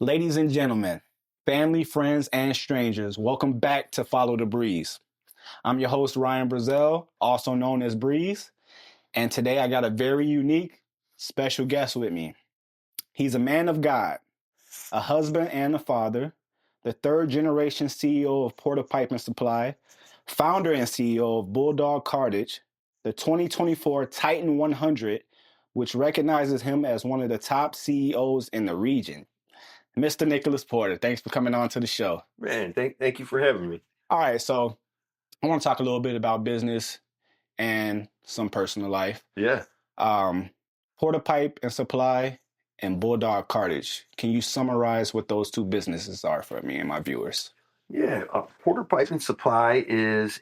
Ladies and gentlemen, family, friends, and strangers, welcome back to Follow the Breeze. I'm your host, Ryan Brazell, also known as Breeze, and today I got a very unique, special guest with me. He's a man of God, a husband and a father, the third generation CEO of Porter Pipe and Supply, founder and CEO of Bulldog Cartage, the 2024 Titan 100, which recognizes him as one of the top CEOs in the region. Mr. Nicholas Porter, thanks for coming on to the show. Man, thank you for having me. All right, so I want to talk a little bit about business and some personal life. Yeah. Porter Pipe and Supply and Bulldog Cartage. Can you summarize what those two businesses are for me and my viewers? Yeah. Porter Pipe and Supply is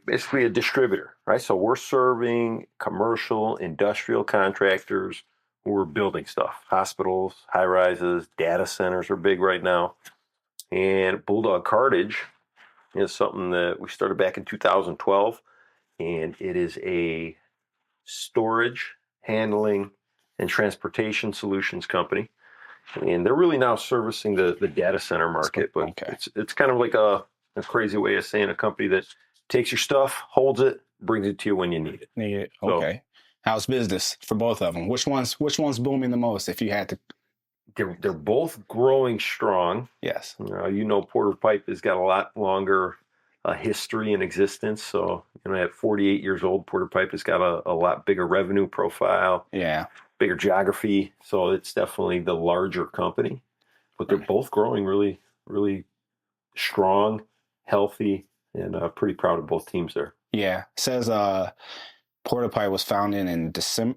basically a distributor, right? So we're serving commercial, industrial contractors who are building stuff. Hospitals, high rises, data centers are big right now. And Bulldog Cartage is something that we started back in 2012. And it is a storage, handling, and transportation solutions company. And they're really now servicing the data center market, but Okay. it's kind of like a crazy way of saying a company that takes your stuff, holds it, brings it to you when you need it. Okay. How's business for both of them? Which one's booming the most? If you had to, They're both growing strong. yes. Porter Pipe has got a lot longer history and existence. So at 48 years old, Porter Pipe has got a lot bigger revenue profile. Yeah. Bigger geography, so it's definitely the larger company, but they're both growing really, really strong, healthy, and pretty proud of both teams there. Yeah. It says Porter Pipe was founded in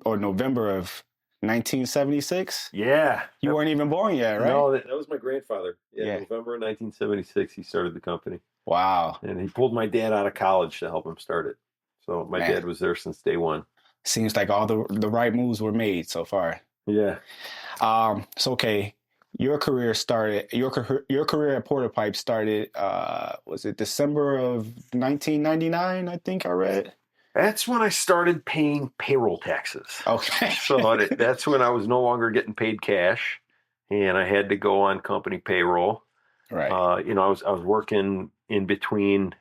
November of 1976. Yeah. You weren't even born yet, right? No, that was my grandfather. Yeah. November of 1976, he started the company. Wow. And he pulled my dad out of college to help him start it. So my dad was there since day one. Seems like all the right moves were made so far. Yeah. So okay, your career at Porter Pipe started. Was it December of 1999? I think I read. That's when I started paying payroll taxes. Okay. So that's when I was no longer getting paid cash, and I had to go on company payroll. Right. I was working in between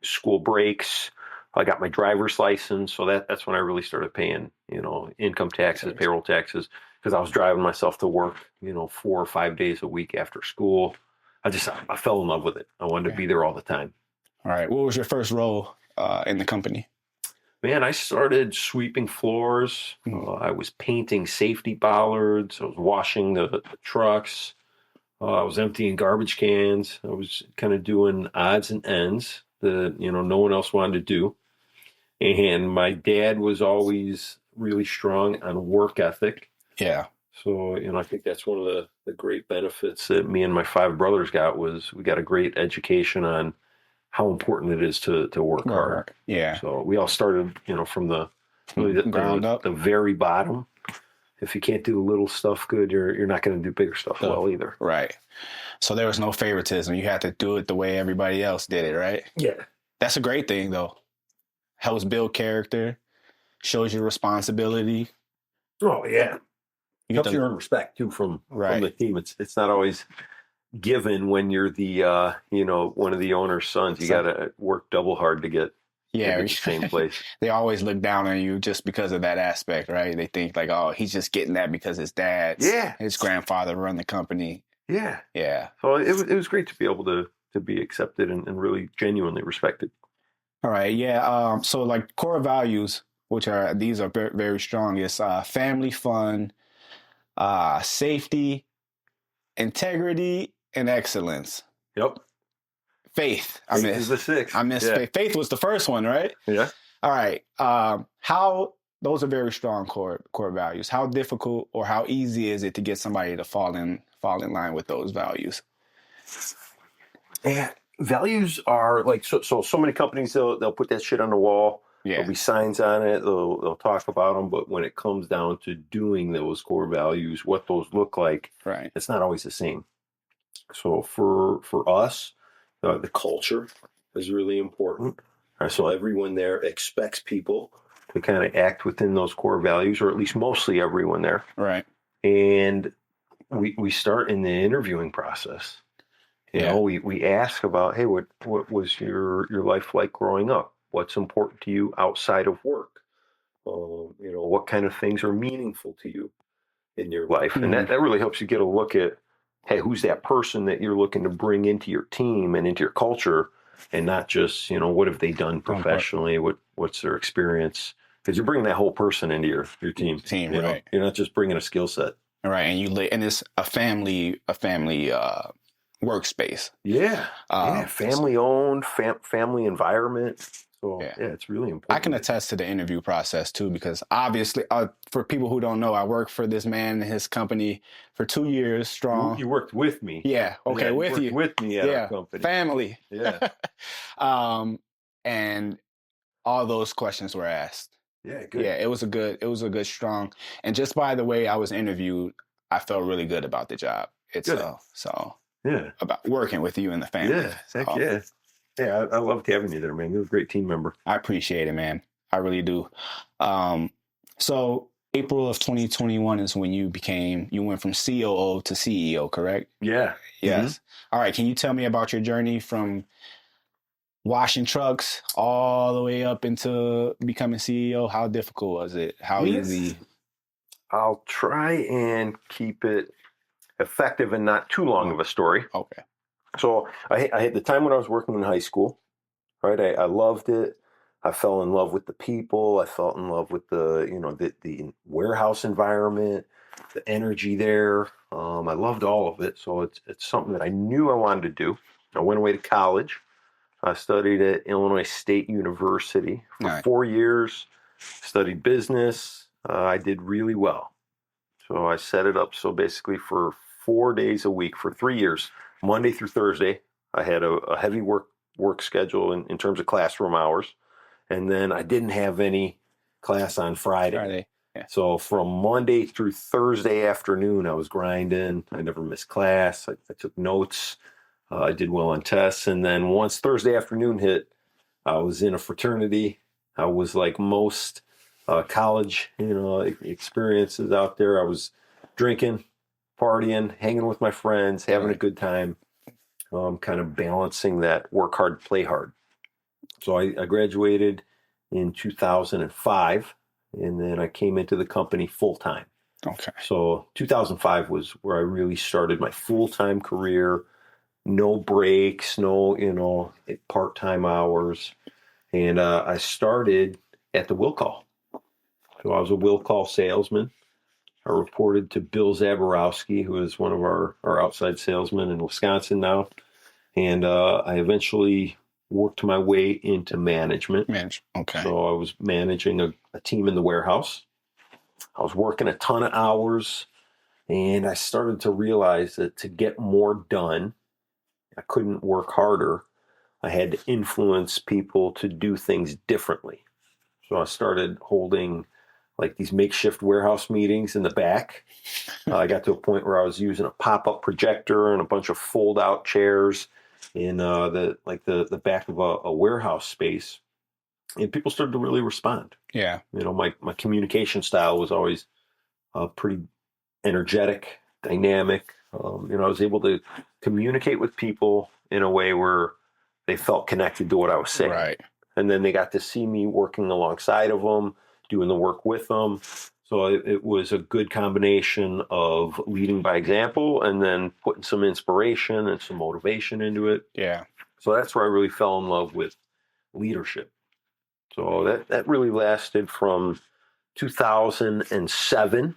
school breaks. I got my driver's license, so that's when I really started paying, income taxes, payroll taxes, because I was driving myself to work, 4 or 5 days a week after school. I fell in love with it. I wanted to be there all the time. All right. What was your first role in the company? Man, I started sweeping floors. I was painting safety bollards. I was washing the trucks. I was emptying garbage cans. I was kind of doing odds and ends that, no one else wanted to do. And my dad was always really strong on work ethic. Yeah. So, I think that's one of the great benefits that me and my 5 brothers got was we got a great education on how important it is to work hard. Yeah. So we all started, from the ground up, the very bottom. If you can't do the little stuff good, you're not going to do bigger stuff well either. Right. So there was no favoritism. You had to do it the way everybody else did it, right? Yeah. That's a great thing, though. Helps build character, shows you responsibility. Oh, yeah. Helps you earn respect, too, from the team. It's not always given when you're the, one of the owner's sons. You got to work double hard to get to the same place. They always look down on you just because of that aspect, right? They think like, oh, he's just getting that because his his grandfather run the company. Yeah. Yeah. So it was great to be able to be accepted and really genuinely respected. All right. Yeah. So like core values, these are very, very strong, is family, fun, safety, integrity, and excellence. Yep. Faith. Faith is the 6th. I missed faith. Faith was the first one, right? Yeah. All right. Those are very strong core values. How difficult or how easy is it to get somebody to fall in line with those values? Yeah. Values are like so many companies they'll put that shit on the wall. Yeah. There'll be signs on it. They'll talk about them, but when it comes down to doing those core values, what those look like, right, it's not always the same. So for us, the culture is really important. So everyone there expects people to kind of act within those core values, or at least mostly everyone there. Right. And we start in the interviewing process. You Yeah. know, we ask about, hey, what was your life like growing up? What's important to you outside of work? You know, what kind of things are meaningful to you in your life? And Mhm. that really helps you get a look at, hey, who's that person that you're looking to bring into your team and into your culture, and not just, you know, what have they done professionally? What's their experience? Because you're bringing that whole person into your team. Team, You know, right. you're not just bringing a skill set. Right. And it's a family workspace. Yeah, yeah, Um, family owned, family environment. So yeah. yeah, it's really I can important. attest to the interview process too, because obviously, for people who don't know, I worked for this man and his company for 2 years strong. You worked with me. Yeah. Okay. Yeah, you With worked you. with me at our Yeah. company. Family. Yeah, And all those questions were asked. yeah, Yeah. good. It was a good, strong. And just by the way I was interviewed, I felt really good about the job Good. itself. So Yeah, about working with you and the family. yeah, heck So yeah. Yeah, I loved having you there, man. You're a great team member. I appreciate it, man. I really do. Um, so April of 2021 is when you went from COO to CEO, correct? Yeah. Yes. All right. Can you tell me about your journey from washing trucks all the way up into becoming CEO? How difficult was it? How Yes. easy? I'll try and keep it effective and not too long of a story. Okay. So I had the time when I was working in high school, right? I loved it. I fell in love with the people. I fell in love with the warehouse environment, the energy there. I loved all of it. So it's something that I knew I wanted to do. I went away to college. I studied at Illinois State University for All right. 4 years, studied business. I did really well. So I set it up so basically for 4 days a week for 3 years, Monday through Thursday, I had a heavy work schedule in terms of classroom hours. And then I didn't have any class on Friday. Friday. Yeah. So from Monday through Thursday afternoon, I was grinding. I never missed class. I took notes. I did well on tests. And then once Thursday afternoon hit, I was in a fraternity. I was like most college, experiences out there. I was drinking, partying, hanging with my friends, having a good time, kind of balancing that work hard, play hard. So I graduated in 2005, and then I came into the company full time. Okay. So 2005 was where I really started my full-time career. No breaks, no, part-time hours. And I started at the will call. So I was a will call salesman. I reported to Bill Zaborowski, who is one of our outside salesmen in Wisconsin now. And I eventually worked my way into management. Okay. So I was managing a team in the warehouse. I was working a ton of hours, and I started to realize that to get more done, I couldn't work harder. I had to influence people to do things differently. So I started holding like these makeshift warehouse meetings in the back. I got to a point where I was using a pop-up projector and a bunch of fold-out chairs in the back of a warehouse space, and people started to really respond. Yeah. My communication style was always pretty energetic, dynamic. I was able to communicate with people in a way where they felt connected to what I was saying. Right. And then they got to see me working alongside of them, doing the work with them. So it was a good combination of leading by example and then putting some inspiration and some motivation into it. Yeah. So that's where I really fell in love with leadership. So that really lasted from 2007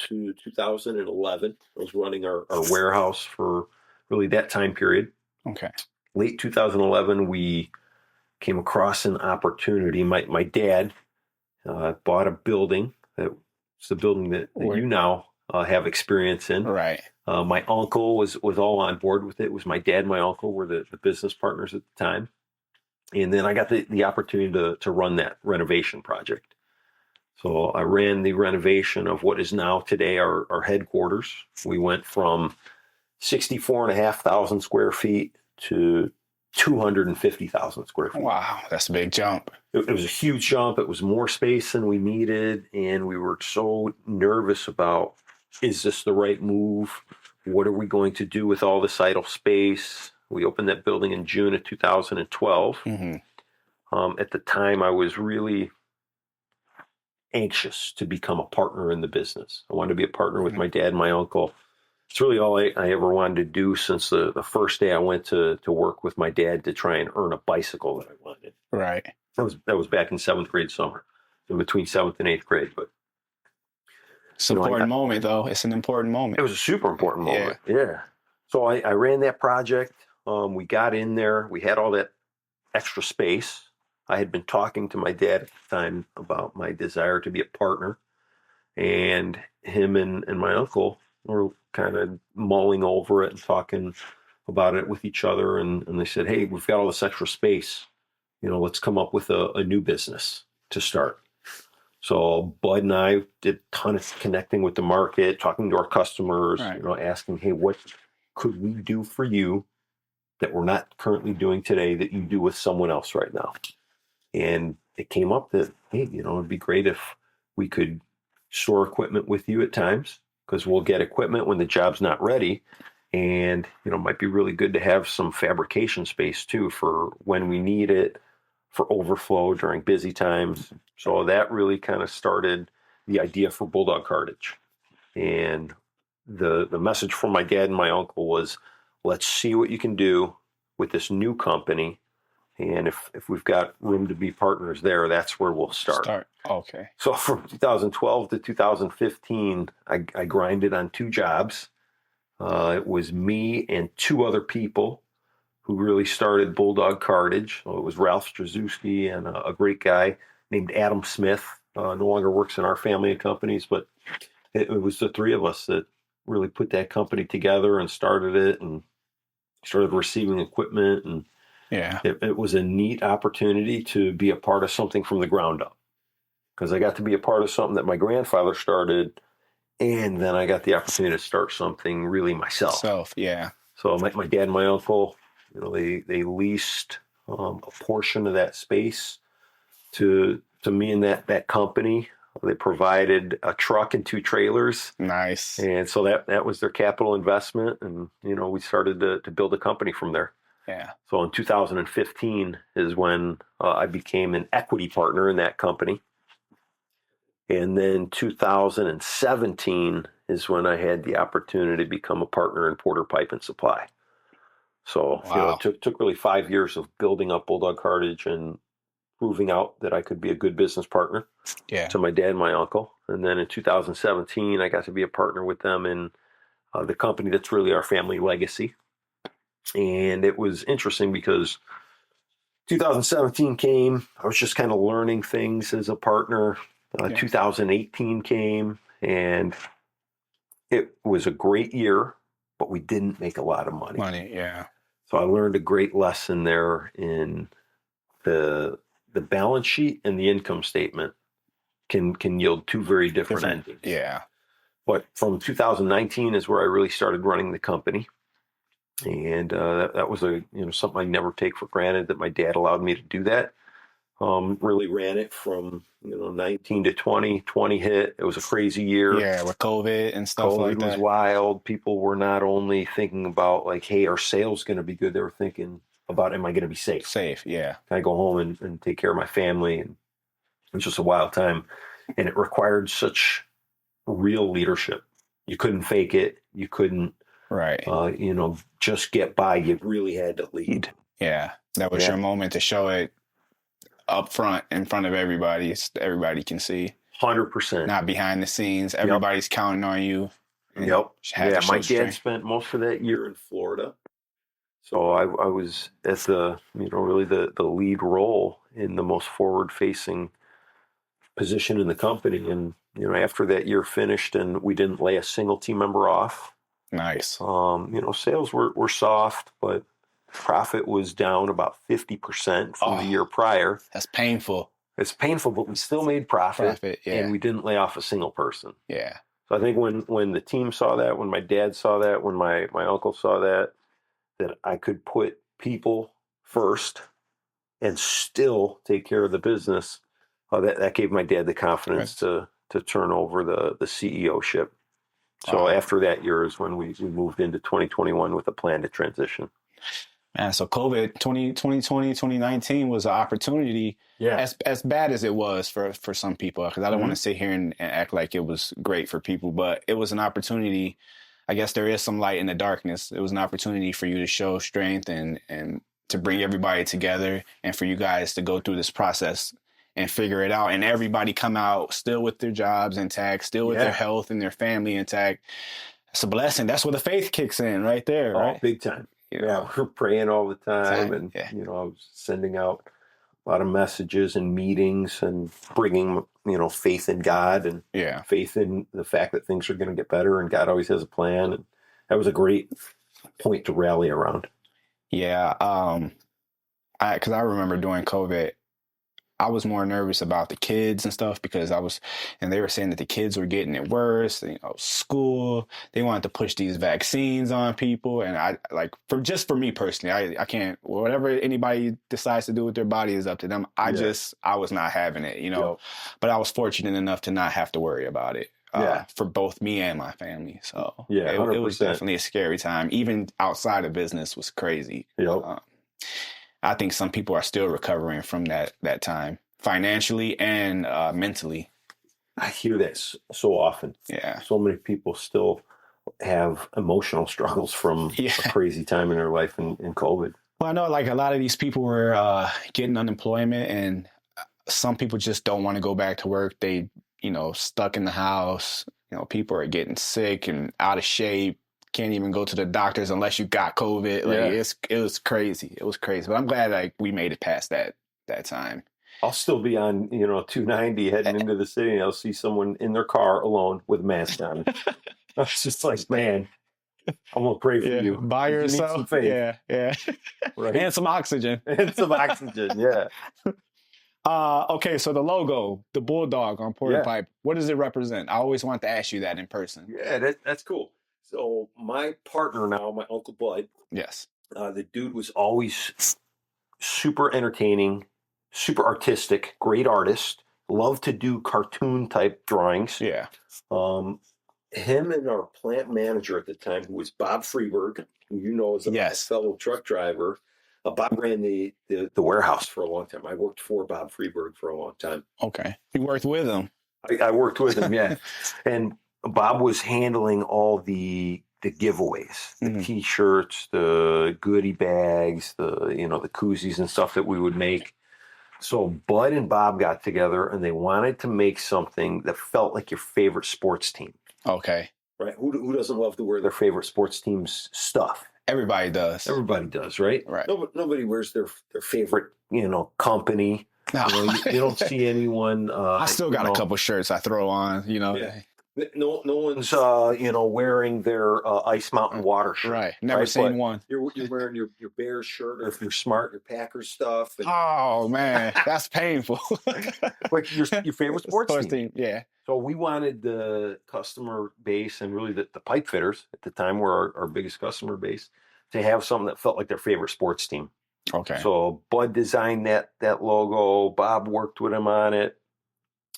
to 2011. I was running our warehouse for really that time period. Okay. Late 2011, we came across an opportunity. My dad bought a building. That's the building that you now have experience in. Right. My uncle was all on board with it. It was my dad and my uncle were the business partners at the time. And then I got the opportunity to run that renovation project. So I ran the renovation of what is now today our headquarters. We went from 64,500 square feet to 250,000 square feet. Wow, that's a big jump. It was a huge jump. It was more space than we needed, and we were so nervous about is this the right move? What are we going to do with all this idle space? We opened that building in June of 2012. At the time, I was really anxious to become a partner in the business. I wanted to be a partner with my dad and my uncle. It's really all I ever wanted to do since the first day I went to work with my dad to try and earn a bicycle that I wanted. Right. That was back in 7th grade summer, in between 7th and 8th grade. But it's an important moment, though. It's an important moment. It was a super important moment. Yeah. So I ran that project. We got in there. We had all that extra space. I had been talking to my dad at the time about my desire to be a partner, and him and my uncle were kind of mulling over it and talking about it with each other. And they said, hey, we've got all this extra space. Let's come up with a new business to start. So Bud and I did a ton of connecting with the market, talking to our customers, asking, hey, what could we do for you that we're not currently doing today that you do with someone else right now? And it came up that, hey, it'd be great if we could store equipment with you at times, because we'll get equipment when the job's not ready. And, it might be really good to have some fabrication space too for when we need it, for overflow during busy times. So that really kind of started the idea for Bulldog Cartage. And the message from my dad and my uncle was, let's see what you can do with this new company. And if we've got room to be partners there, that's where we'll start. Okay. So from 2012 to 2015, I grinded on 2 jobs. It was me and 2 other people who really started Bulldog Cartage. It was Ralph Straszewski and a great guy named Adam Smith. No longer works in our family of companies, but it was the 3 of us that really put that company together and started it and started receiving equipment. And it was a neat opportunity to be a part of something from the ground up, because I got to be a part of something that my grandfather started, and then I got the opportunity to start something really myself. So my dad and my uncle, they leased a portion of that space to me and that company. They provided a truck and 2 trailers. Nice. And so that was their capital investment, and we started to build a company from there. Yeah. So in 2015 is when I became an equity partner in that company. And then 2017 is when I had the opportunity to become a partner in Porter Pipe and Supply. So it took really 5 years of building up Bulldog Cartage and proving out that I could be a good business partner to my dad and my uncle. And then in 2017, I got to be a partner with them in the company that's really our family legacy. And it was interesting because 2017 came, I was just kind of learning things as a partner. 2018 came, and it was a great year, but we didn't make a lot of money. So I learned a great lesson there in the balance sheet and the income statement can yield 2 very different endings. But from 2019 is where I really started running the company. And that was something I never take for granted, that my dad allowed me to do that. Really ran it from 19 to 20. 20 hit. It was a crazy year. With COVID and stuff like that. COVID was wild. People were not only thinking about like, hey, our sales going to be good. They were thinking about, am I going to be safe? Can I go home and take care of my family? And it was just a wild time. And it required such real leadership. You couldn't fake it. You couldn't, just get by. You really had to lead. That was your moment to show it up front, in front of everybody. Everybody can see. 100%. Not behind the scenes. Everybody's counting on you. My dad spent most of that year in Florida. So I was at the, really the lead role in the most forward-facing position in the company. And, after that year finished and we didn't lay a single team member off. Nice. Sales were soft, but profit was down about 50% from the year prior. That's painful. It's painful, but we still made profit and we didn't lay off a single person. So I think when the team saw that, when my dad saw that, when my uncle saw that I could put people first and still take care of the business, that gave my dad the confidence to turn over the CEO-ship. So Wow. after that year is when we moved into 2021 with a plan to transition. Man, so COVID 2020, 2019 was an opportunity Yeah. as bad as it was for some people, because I don't want to Mhm. sit here and act like it was great for people, but it was an opportunity. I guess there is some light in the darkness. It was an opportunity for you to show strength and to bring everybody together, and for you guys to go through this process and figure it out, and everybody come out still with their jobs intact, still with their Yeah. health and their family intact. It's a blessing. That's where the faith kicks in right there, Oh, right? big time. You Yeah, know, we're praying all the time, exactly. and Yeah. I was sending out a lot of messages and meetings, and bringing faith in God and Yeah. faith in the fact that things are going to get better, and God always has a plan. And that was a great point to rally around. Yeah. Because I remember during COVID, I was more nervous about the kids and stuff, because and they were saying that the kids were getting it worse. School, they wanted to push these vaccines on people. And I, like, for me personally, I can't, whatever anybody decides to do with their body is up to them. I was not having it, Yep. but I was fortunate enough to not have to worry about it. Yeah. For both me and my family. So Yeah, it was 100%. definitely a scary time. Even outside of business was crazy. Yep. I think some people are still recovering from that time, financially and mentally. I hear that so often. Yeah. So many people still have emotional struggles from Yeah. a crazy time in their life in COVID. Well, I know, like, a lot of these people were getting unemployment, and some people just don't want to go back to work. They, stuck in the house. People are getting sick and out of shape. Can't even go to the doctors unless you got COVID. Like, it was crazy. It was crazy. But I'm glad, like, we made it past that time. I'll still be on, 290 heading into the city, and I'll see someone in their car alone with a mask on. It's just like, man, I'm gonna pray for you. By You need yourself. some faith. Yeah. Right? And some oxygen. And some oxygen. Yeah. Okay, so the logo, the bulldog on Porter Yeah. Pipe, what does it represent? I always want to ask you that in person. Yeah, that's cool. So my partner now, my Uncle Bud, Yes. the dude was always super entertaining, super artistic, great artist, loved to do cartoon type drawings. Yeah. Him and our plant manager at the time, who was Bob Freeberg, who is a fellow truck driver. Bob ran the warehouse for a long time. I worked for Bob Freeberg for a long time. Okay. You worked with him. I worked with him, yeah. And Bob was handling all the giveaways, the T-shirts, the goodie bags, the koozies and stuff that we would make. So Bud and Bob got together, and they wanted to make something that felt like your favorite sports team. Okay. Right? Who doesn't love to wear their favorite sports team's stuff? Everybody does. Everybody does, right? Right. Nobody wears their favorite, company. No. You don't see anyone. I still got a couple shirts I throw on, Yeah. No one's wearing their Ice Mountain water shirt. Right. Never seen one. You're wearing your Bears shirt, or if you're smart, your Packers stuff. And, Oh man, that's painful. like your favorite sports team. Yeah. So we wanted the customer base, and really the pipe fitters at the time were our biggest customer base, to have something that felt like their favorite sports team. Okay. So Bud designed that logo. Bob worked with him on it,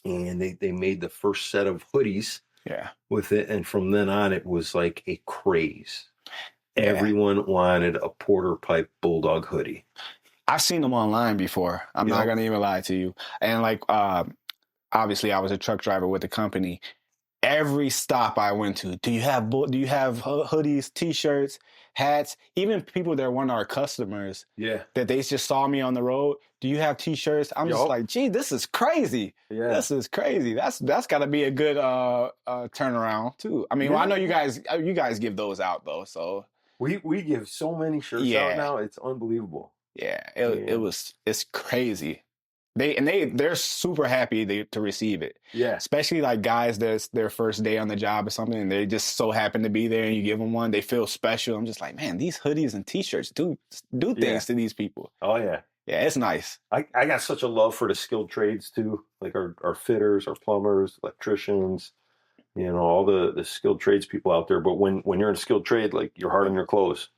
and they made the first set of hoodies. Yeah. With it, and from then on, it was like a craze. Yeah. Everyone wanted a Porter Pipe Bulldog hoodie. I've seen them online before. I'm not gonna even lie to you. And like, obviously, I was a truck driver with the company. Every stop I went to, do you have hoodies, T-shirts, hats? Even people that weren't our customers, that they just saw me on the road. Do you have T-shirts? I'm just like, gee, this is crazy. Yeah, this is crazy. That's got to be a good turnaround too. I mean, well, I know you guys give those out though, so we give so many shirts out now. It's unbelievable. Yeah, it's crazy. They're super happy to receive it. Yeah. Especially like guys that's their first day on the job or something, and they just so happen to be there, and you give them one, they feel special. I'm just like, man, these hoodies and T-shirts do things to these people. Oh yeah. Yeah, it's nice. I got such a love for the skilled trades too, like our fitters, our plumbers, electricians, all the skilled trades people out there. But when you're in a skilled trade, like your heart on your clothes,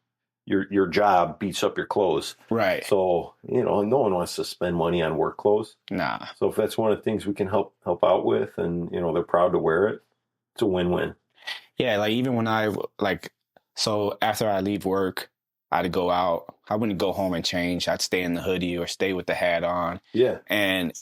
your job beats up your clothes. Right. So, no one wants to spend money on work clothes. Nah. So if that's one of the things we can help out with, and, they're proud to wear it, it's a win-win. Yeah, like even when so after I leave work, I'd go out. I wouldn't go home and change. I'd stay in the hoodie or stay with the hat on. Yeah. And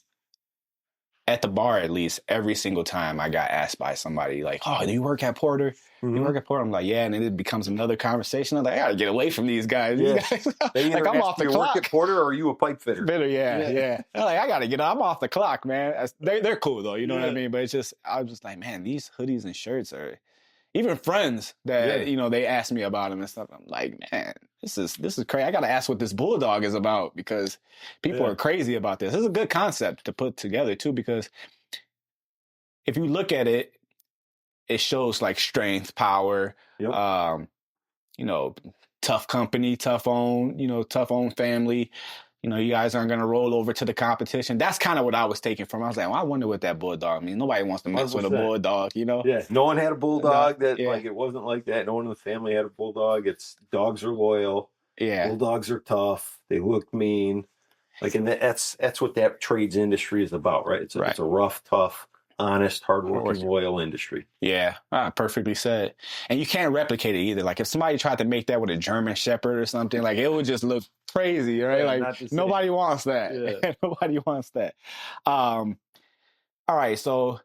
at the bar, at least, every single time I got asked by somebody like, "Oh, do you work at Porter? You work at Porter?" I'm like, "Yeah," and then it becomes another conversation. I'm like, "I gotta get away from these guys. Yeah. These guys, They like either I'm ask off the you clock." work at Porter or are you a pipe fitter? Bitter, yeah, Yeah. yeah. I'm like, I gotta get. I'm off the clock, man. They're cool though. You know what I Yeah. mean? But it's just, I was just like, man, these hoodies and shirts are. Even friends that Yeah. they ask me about them and stuff. I'm like, man, this is crazy. I gotta ask what this bulldog is about because people Yeah. are crazy about this. This is a good concept to put together too because if you look at it, it shows like strength, power, Yep. you know, tough company, tough own family. You guys aren't going to roll over to the competition. That's kind of what I was taking from. I was like, well, I wonder what that bulldog means. Nobody wants to mess with a 100%. bulldog. Yeah. No one had a bulldog that Yeah. like it wasn't like that. No one in the family had a bulldog. It's dogs are loyal. Yeah. Bulldogs are tough. They look mean. Like, and that's what that trades industry is about, right? It's a rough, tough, honest, hardworking, loyal industry. Yeah, perfectly said. And you can't replicate it either. Like if somebody tried to make that with a German Shepherd or something, like it would just look crazy, right? Yeah, like nobody wants that. Yeah. Nobody wants that. All right. So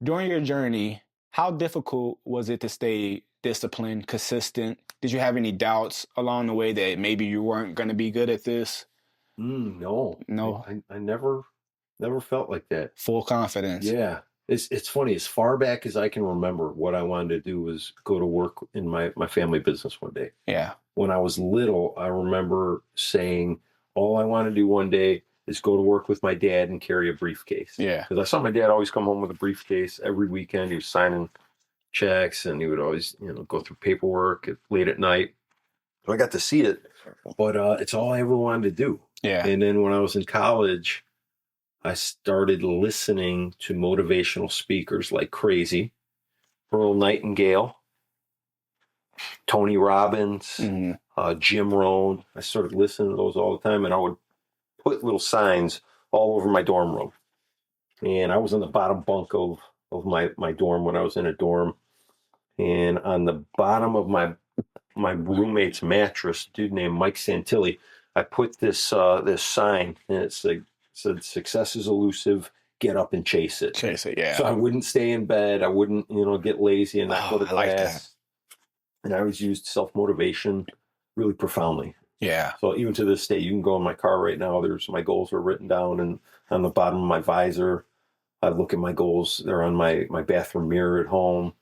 during your journey, how difficult was it to stay disciplined, consistent? Did you have any doubts along the way that maybe you weren't going to be good at this? No. I never felt like that. Full confidence. Yeah. It's funny. As far back as I can remember, what I wanted to do was go to work in my family business one day. Yeah. When I was little, I remember saying, all I want to do one day is go to work with my dad and carry a briefcase. Yeah. Because I saw my dad always come home with a briefcase every weekend. He was signing checks and he would always, go through paperwork late at night. So I got to see it, but it's all I ever wanted to do. Yeah. And then when I was in college, I started listening to motivational speakers like crazy. Earl Nightingale, Tony Robbins, Jim Rohn. I started listening to those all the time, and I would put little signs all over my dorm room. And I was in the bottom bunk of my dorm when I was in a dorm. And on the bottom of my roommate's mattress, a dude named Mike Santilli, I put this sign, and it said, "Success is elusive. Get up and chase it." Chase it, yeah. So I wouldn't stay in bed. I wouldn't, get lazy and not go to class. I like that. And I always used self-motivation really profoundly. Yeah. So even to this day, you can go in my car right now. My goals are written down and on the bottom of my visor. I look at my goals. They're on my bathroom mirror at home.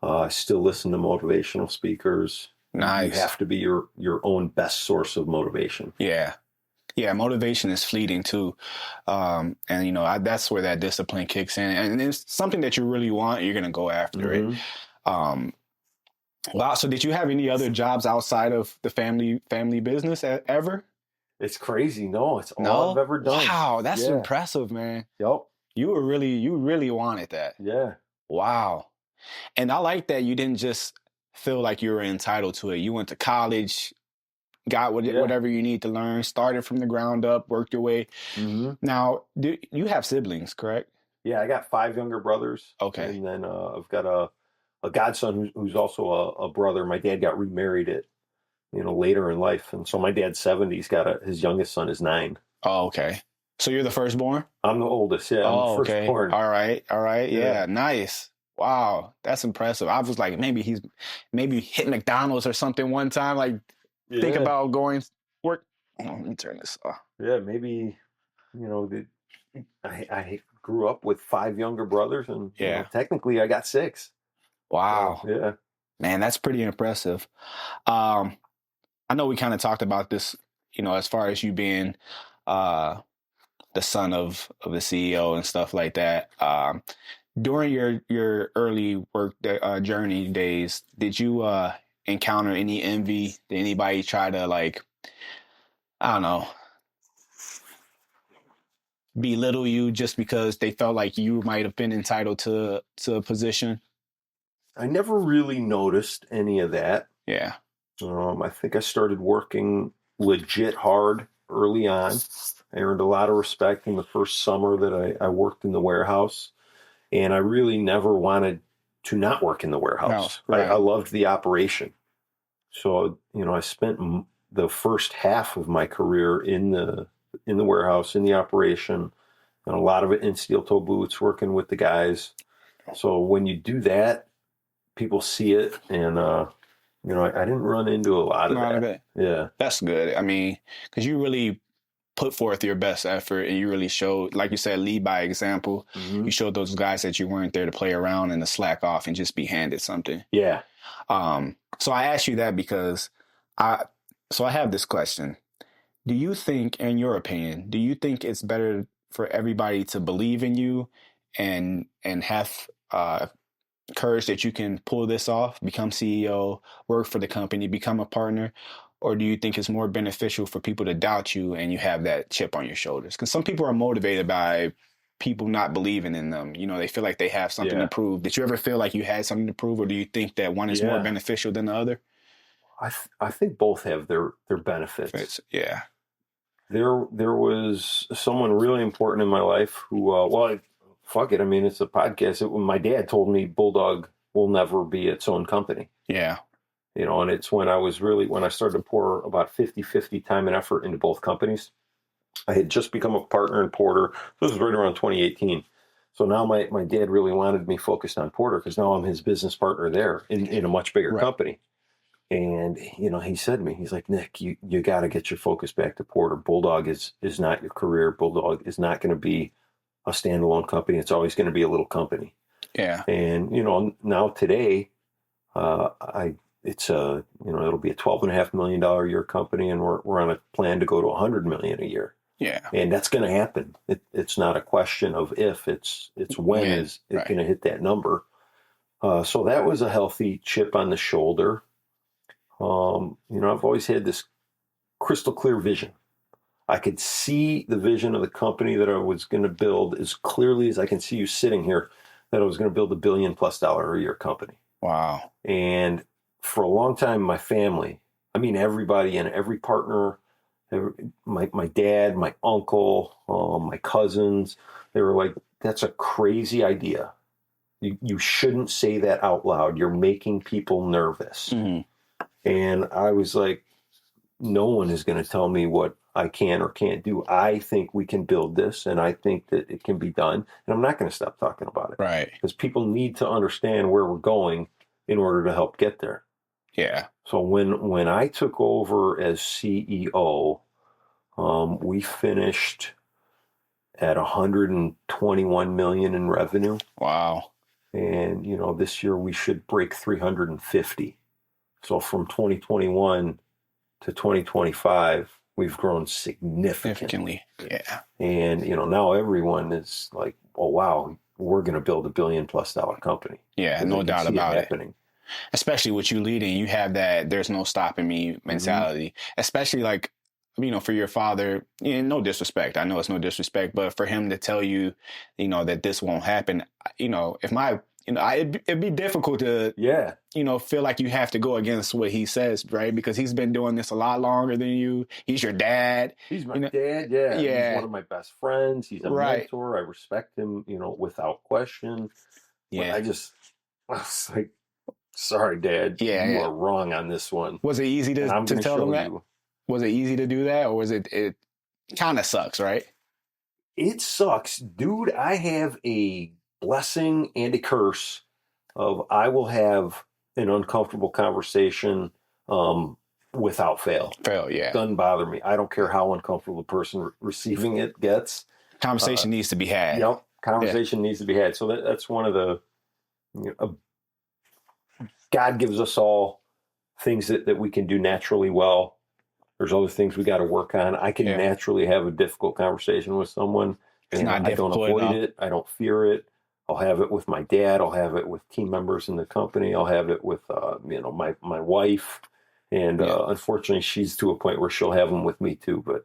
I still listen to motivational speakers. Nice. You have to be your own best source of motivation. Yeah. Yeah, motivation is fleeting too. And, that's where that discipline kicks in. And it's something that you really want, you're going to go after it. Wow. So did you have any other jobs outside of the family business ever? It's crazy. No, it's all I've ever done. Wow, that's impressive, man. Yep. You really wanted that. Yeah. Wow. And I like that you didn't just feel like you were entitled to it. You went to college, got whatever you need to learn, started from the ground up, worked your way. Now, you have siblings, correct? Yeah, I got 5 younger brothers. Okay. And then I've got a godson who's also a brother. My dad got remarried at, later in life. And so my dad's 70. He's got his youngest son is 9. Oh, okay. So you're the firstborn? I'm the oldest. Yeah. I'm the firstborn. All right. Yeah. Nice. Wow. That's impressive. I was like, maybe hit McDonald's or something one time. Like, think about going work. Oh, let me turn this off. Yeah. Maybe, I grew up with 5 younger brothers and technically I got 6. Wow. So, yeah. Man, that's pretty impressive. I know we kind of talked about this, as far as you being the son of the CEO and stuff like that. During your early work journey days, did you encounter any envy? Did anybody try to, like, I don't know, belittle you just because they felt like you might have been entitled to a position? I never really noticed any of that. Yeah. I think I started working legit hard early on. I earned a lot of respect in the first summer that I worked in the warehouse. And I really never wanted to not work in the warehouse. Right. I loved the operation. So, I spent the first half of my career in the warehouse, in the operation, and a lot of it in steel toe boots, working with the guys. So when you do that, people see it, and I didn't run into a lot of that. Yeah, that's good. I mean, because you really put forth your best effort, and you really showed, like you said, lead by example. Mm-hmm. You showed those guys that you weren't there to play around and to slack off and just be handed something. Yeah. So I asked you that because I have this question. Do you think, in your opinion, it's better for everybody to believe in you and have courage that you can pull this off, become CEO, work for the company, become a partner? Or do you think it's more beneficial for people to doubt you and you have that chip on your shoulders? Because some people are motivated by people not believing in them. They feel like they have something to prove. Did you ever feel like you had something to prove, or do you think that one is more beneficial than the other? I think both have their benefits. Yeah. There was someone really important in my life who, fuck it. I mean, it's a podcast. My dad told me Bulldog will never be its own company. Yeah. And it's when I started to pour about 50-50 time and effort into both companies. I had just become a partner in Porter. This was right around 2018. So now my dad really wanted me focused on Porter because now I'm his business partner there in a much bigger company. And, he said to me, he's like, Nick, you got to get your focus back to Porter. Bulldog is not your career. Bulldog is not going to be a standalone company. It's always going to be a little company. Yeah. And, now today, it'll be a $12.5 million a year company, and we're on a plan to go to $100 million a year. Yeah. And that's going to happen. It's not a question of if, it's when is it going to hit that number. So that was a healthy chip on the shoulder. I've always had this crystal clear vision. I could see the vision of the company that I was going to build as clearly as I can see you sitting here, that I was going to build $1 billion+ a year company. Wow. And for a long time, my family, everybody and every partner, my dad, my uncle, my cousins, they were like, that's a crazy idea. You shouldn't say that out loud. You're making people nervous. Mm-hmm. And I was like, no one is going to tell me what I can or can't do. I think we can build this, and I think that it can be done. And I'm not going to stop talking about it. Right. Because people need to understand where we're going in order to help get there. Yeah. So when I took over as CEO, we finished at 121 million in revenue. Wow. And, this year we should break 350. So from 2021 to 2025, we've grown significantly. Yeah. And, now everyone is like, oh, wow, we're going to build $1 billion+ company. Yeah, no doubt about it. Especially with you leading, you have that there's no stopping me mentality. Mm-hmm. Especially like, for your father, no disrespect. I know it's no disrespect, but for him to tell you, that this won't happen, it'd be difficult to, feel like you have to go against what he says, right? Because he's been doing this a lot longer than you. He's your dad. He's my dad, yeah. He's one of my best friends. He's a mentor. I respect him, without question. Yeah. But I was like, sorry, Dad. Yeah, you are wrong on this one. Was it easy to tell him that? Was it easy to do that, or was it kind of sucks, right? It sucks. Dude, I have a blessing and a curse of I will have an uncomfortable conversation without fail. Yeah. Doesn't bother me. I don't care how uncomfortable the person receiving it gets. Conversation needs to be had. Yep. Conversation needs to be had. So that's one of the, God gives us all things that we can do naturally well. There's other things we got to work on. I can naturally have a difficult conversation with someone. And I don't avoid it. I don't fear it. I'll have it with my dad. I'll have it with team members in the company. I'll have it with, my wife. And unfortunately, she's to a point where she'll have them with me too. But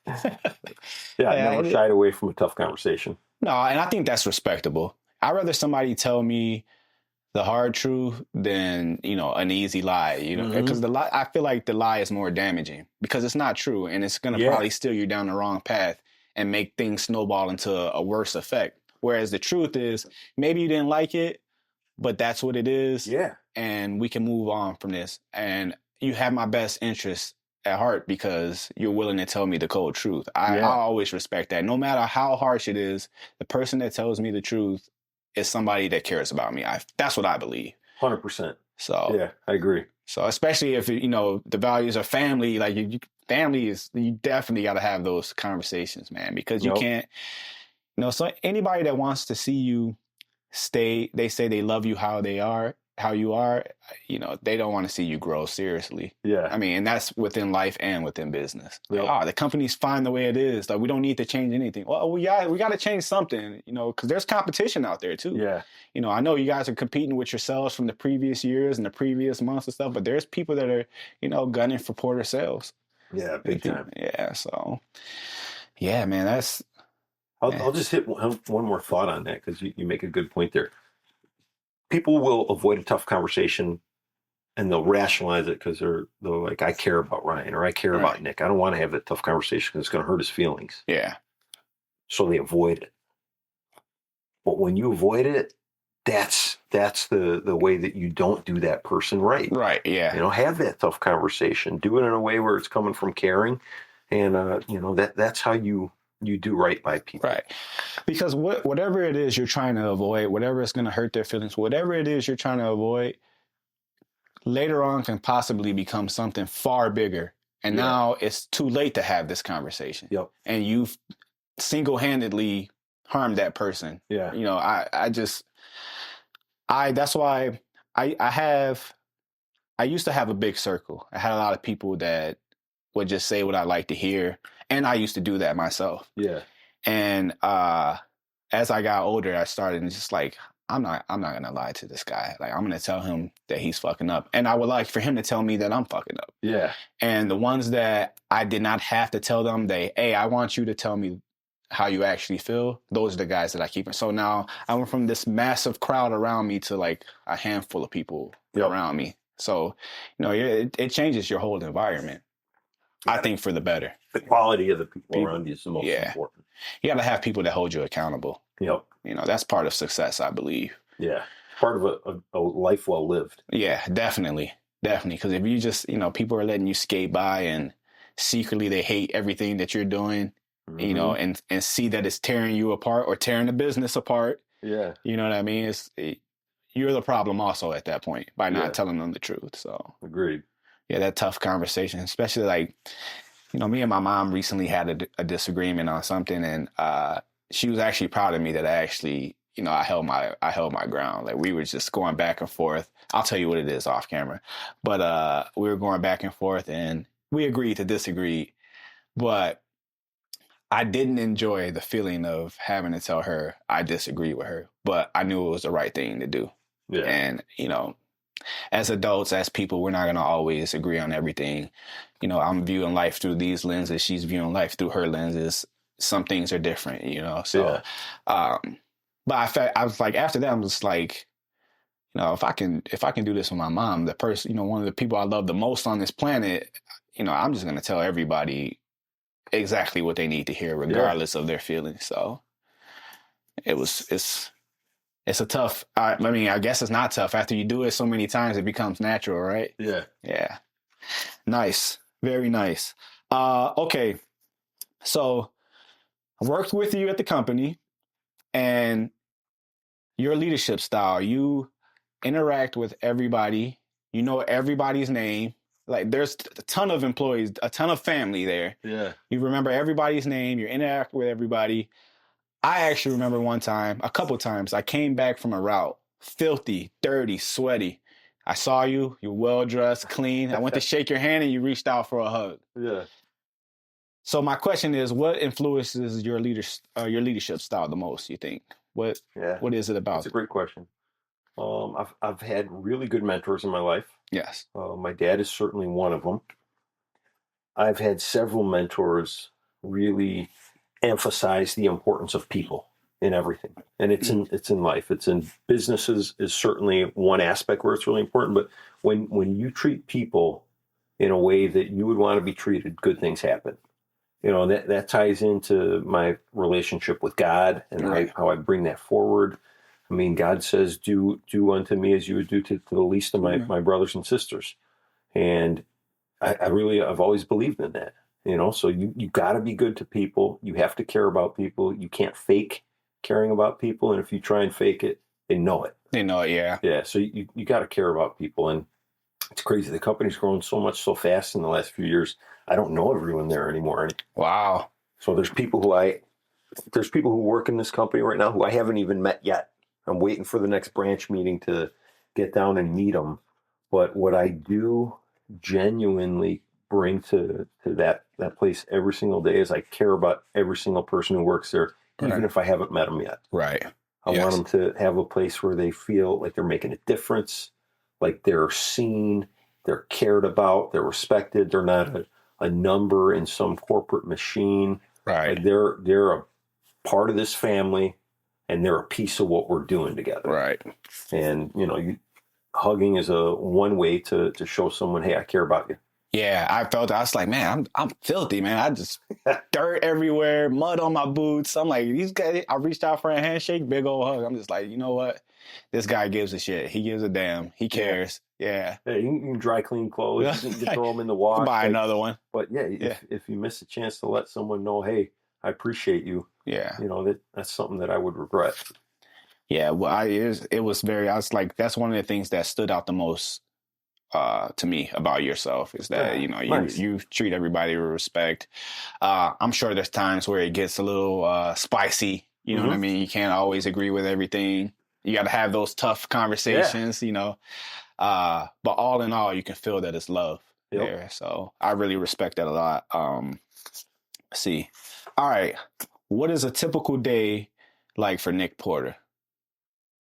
I never shied away from a tough conversation. No, and I think that's respectable. I'd rather somebody tell me the hard truth than, an easy lie, because the lie, I feel like the lie is more damaging because it's not true and it's going to probably steer you down the wrong path and make things snowball into a worse effect. Whereas the truth is maybe you didn't like it, but that's what it is. Yeah. And we can move on from this. And you have my best interest at heart because you're willing to tell me the cold truth. I always respect that. No matter how harsh it is, the person that tells me the truth is somebody that cares about me. That's what I believe. 100%. So yeah, I agree. So especially if the values of family, like family you definitely got to have those conversations, man, because you can't. So anybody that wants to see you stay, they say they love you how you are, they don't want to see you grow seriously. Yeah. I mean, and that's within life and within business. Yep. Like, the company's fine the way it is. Like, we don't need to change anything. Well, we got to change something, because there's competition out there too. Yeah. I know you guys are competing with yourselves from the previous years and the previous months and stuff, but there's people that are, gunning for Porter sales. Yeah, big time. Yeah. So, yeah, man, that's. I'll just hit one more thought on that because you make a good point there. People will avoid a tough conversation and they'll rationalize it because they're like, I care about Ryan or I care about Nick. I don't want to have that tough conversation because it's going to hurt his feelings. Yeah. So they avoid it. But when you avoid it, that's the way that you don't do that person right. Right. Yeah. Have that tough conversation. Do it in a way where it's coming from caring, and that's how you do right by people. Right. Because whatever it is you're trying to avoid, whatever is going to hurt their feelings, whatever it is you're trying to avoid, later on can possibly become something far bigger. And now it's too late to have this conversation. Yep. And you've single-handedly harmed that person. Yeah. That's why I used to have a big circle. I had a lot of people that would just say what I like to hear. And I used to do that myself. Yeah. And as I got older, I started just like, I'm not going to lie to this guy. Like, I'm going to tell him that he's fucking up. And I would like for him to tell me that I'm fucking up. Yeah. And the ones that I did not have to tell them, I want you to tell me how you actually feel. Those are the guys that I keep. So now I went from this massive crowd around me to like a handful of people around me. So, it changes your whole environment. I think for the better. The quality of the people around you is the most important. You got to have people that hold you accountable. Yep. That's part of success, I believe. Yeah. Part of a life well lived. Yeah, definitely. Definitely. Because if you just, people are letting you skate by and secretly they hate everything that you're doing, and see that it's tearing you apart or tearing the business apart. Yeah. You know what I mean? You're the problem also at that point by not telling them the truth. So. Agreed. Yeah, that tough conversation, especially like, me and my mom recently had a disagreement on something, and she was actually proud of me that I actually, I held my ground. Like, we were just going back and forth. I'll tell you what it is off camera, but we were going back and forth, and we agreed to disagree. But I didn't enjoy the feeling of having to tell her I disagree with her, but I knew it was the right thing to do. Yeah. And as adults, as people, we're not going to always agree on everything. I'm viewing life through these lenses. She's viewing life through her lenses. Some things are different, So, but I was like, after that, I'm just like, if I can do this with my mom, the person, one of the people I love the most on this planet, I'm just going to tell everybody exactly what they need to hear, regardless of their feelings. So, it's a tough, I guess it's not tough. After you do it so many times, it becomes natural, right? Yeah. Yeah. Nice. Very nice. Okay. So I worked with you at the company, and your leadership style, you interact with everybody. You know everybody's name. Like, there's a ton of employees, a ton of family there. Yeah. You remember everybody's name. You interact with everybody. I actually remember a couple times, I came back from a route, filthy, dirty, sweaty. I saw you, you're well-dressed, clean. I went to shake your hand and you reached out for a hug. Yeah. So my question is, what influences your leadership style the most, you think? What is it about? That's a great question. I've had really good mentors in my life. Yes. My dad is certainly one of them. I've had several mentors really emphasize the importance of people in everything, and it's in life. It's in businesses is certainly one aspect where it's really important. But when you treat people in a way that you would want to be treated, good things happen. That ties into my relationship with God and how I bring that forward. I mean, God says, do unto me as you would do to the least of my brothers and sisters. And I've always believed in that, so you got to be good to people. You have to care about people. You can't fake caring about people. And if you try and fake it, they know it. They know it, yeah. Yeah. So you got to care about people. And it's crazy. The company's grown so much so fast in the last few years. I don't know everyone there anymore. Wow. So there's people who work in this company right now who I haven't even met yet. I'm waiting for the next branch meeting to get down and meet them. But what I do genuinely bring to that place every single day is I care about every single person who works there, even if I haven't met them yet. Right. I want them to have a place where they feel like they're making a difference, like they're seen, they're cared about, they're respected. They're not a number in some corporate machine. Right. Like they're a part of this family, and they're a piece of what we're doing together. Right. And hugging is one way to show someone, hey, I care about you. Yeah, I felt that. I was like, man, I'm filthy, man. I just dirt everywhere, mud on my boots. I'm like, these guys. I reached out for a handshake, big old hug. I'm just like, you know what? This guy gives a shit. He gives a damn. He cares. Yeah. Yeah, you can dry clean clothes. You can throw them in the wash. Buy another one. But if you miss a chance to let someone know, hey, I appreciate you. Yeah. That's something that I would regret. Yeah. Well, it was very. I was like, that's one of the things that stood out the most to me about yourself is that nice. you treat everybody with respect. I'm sure there's times where it gets a little spicy. You know what I mean? You can't always agree with everything. You got to have those tough conversations. But all in all, you can feel that it's love there. So I really respect that a lot. Let's see. All right. What is a typical day like for Nick Porter?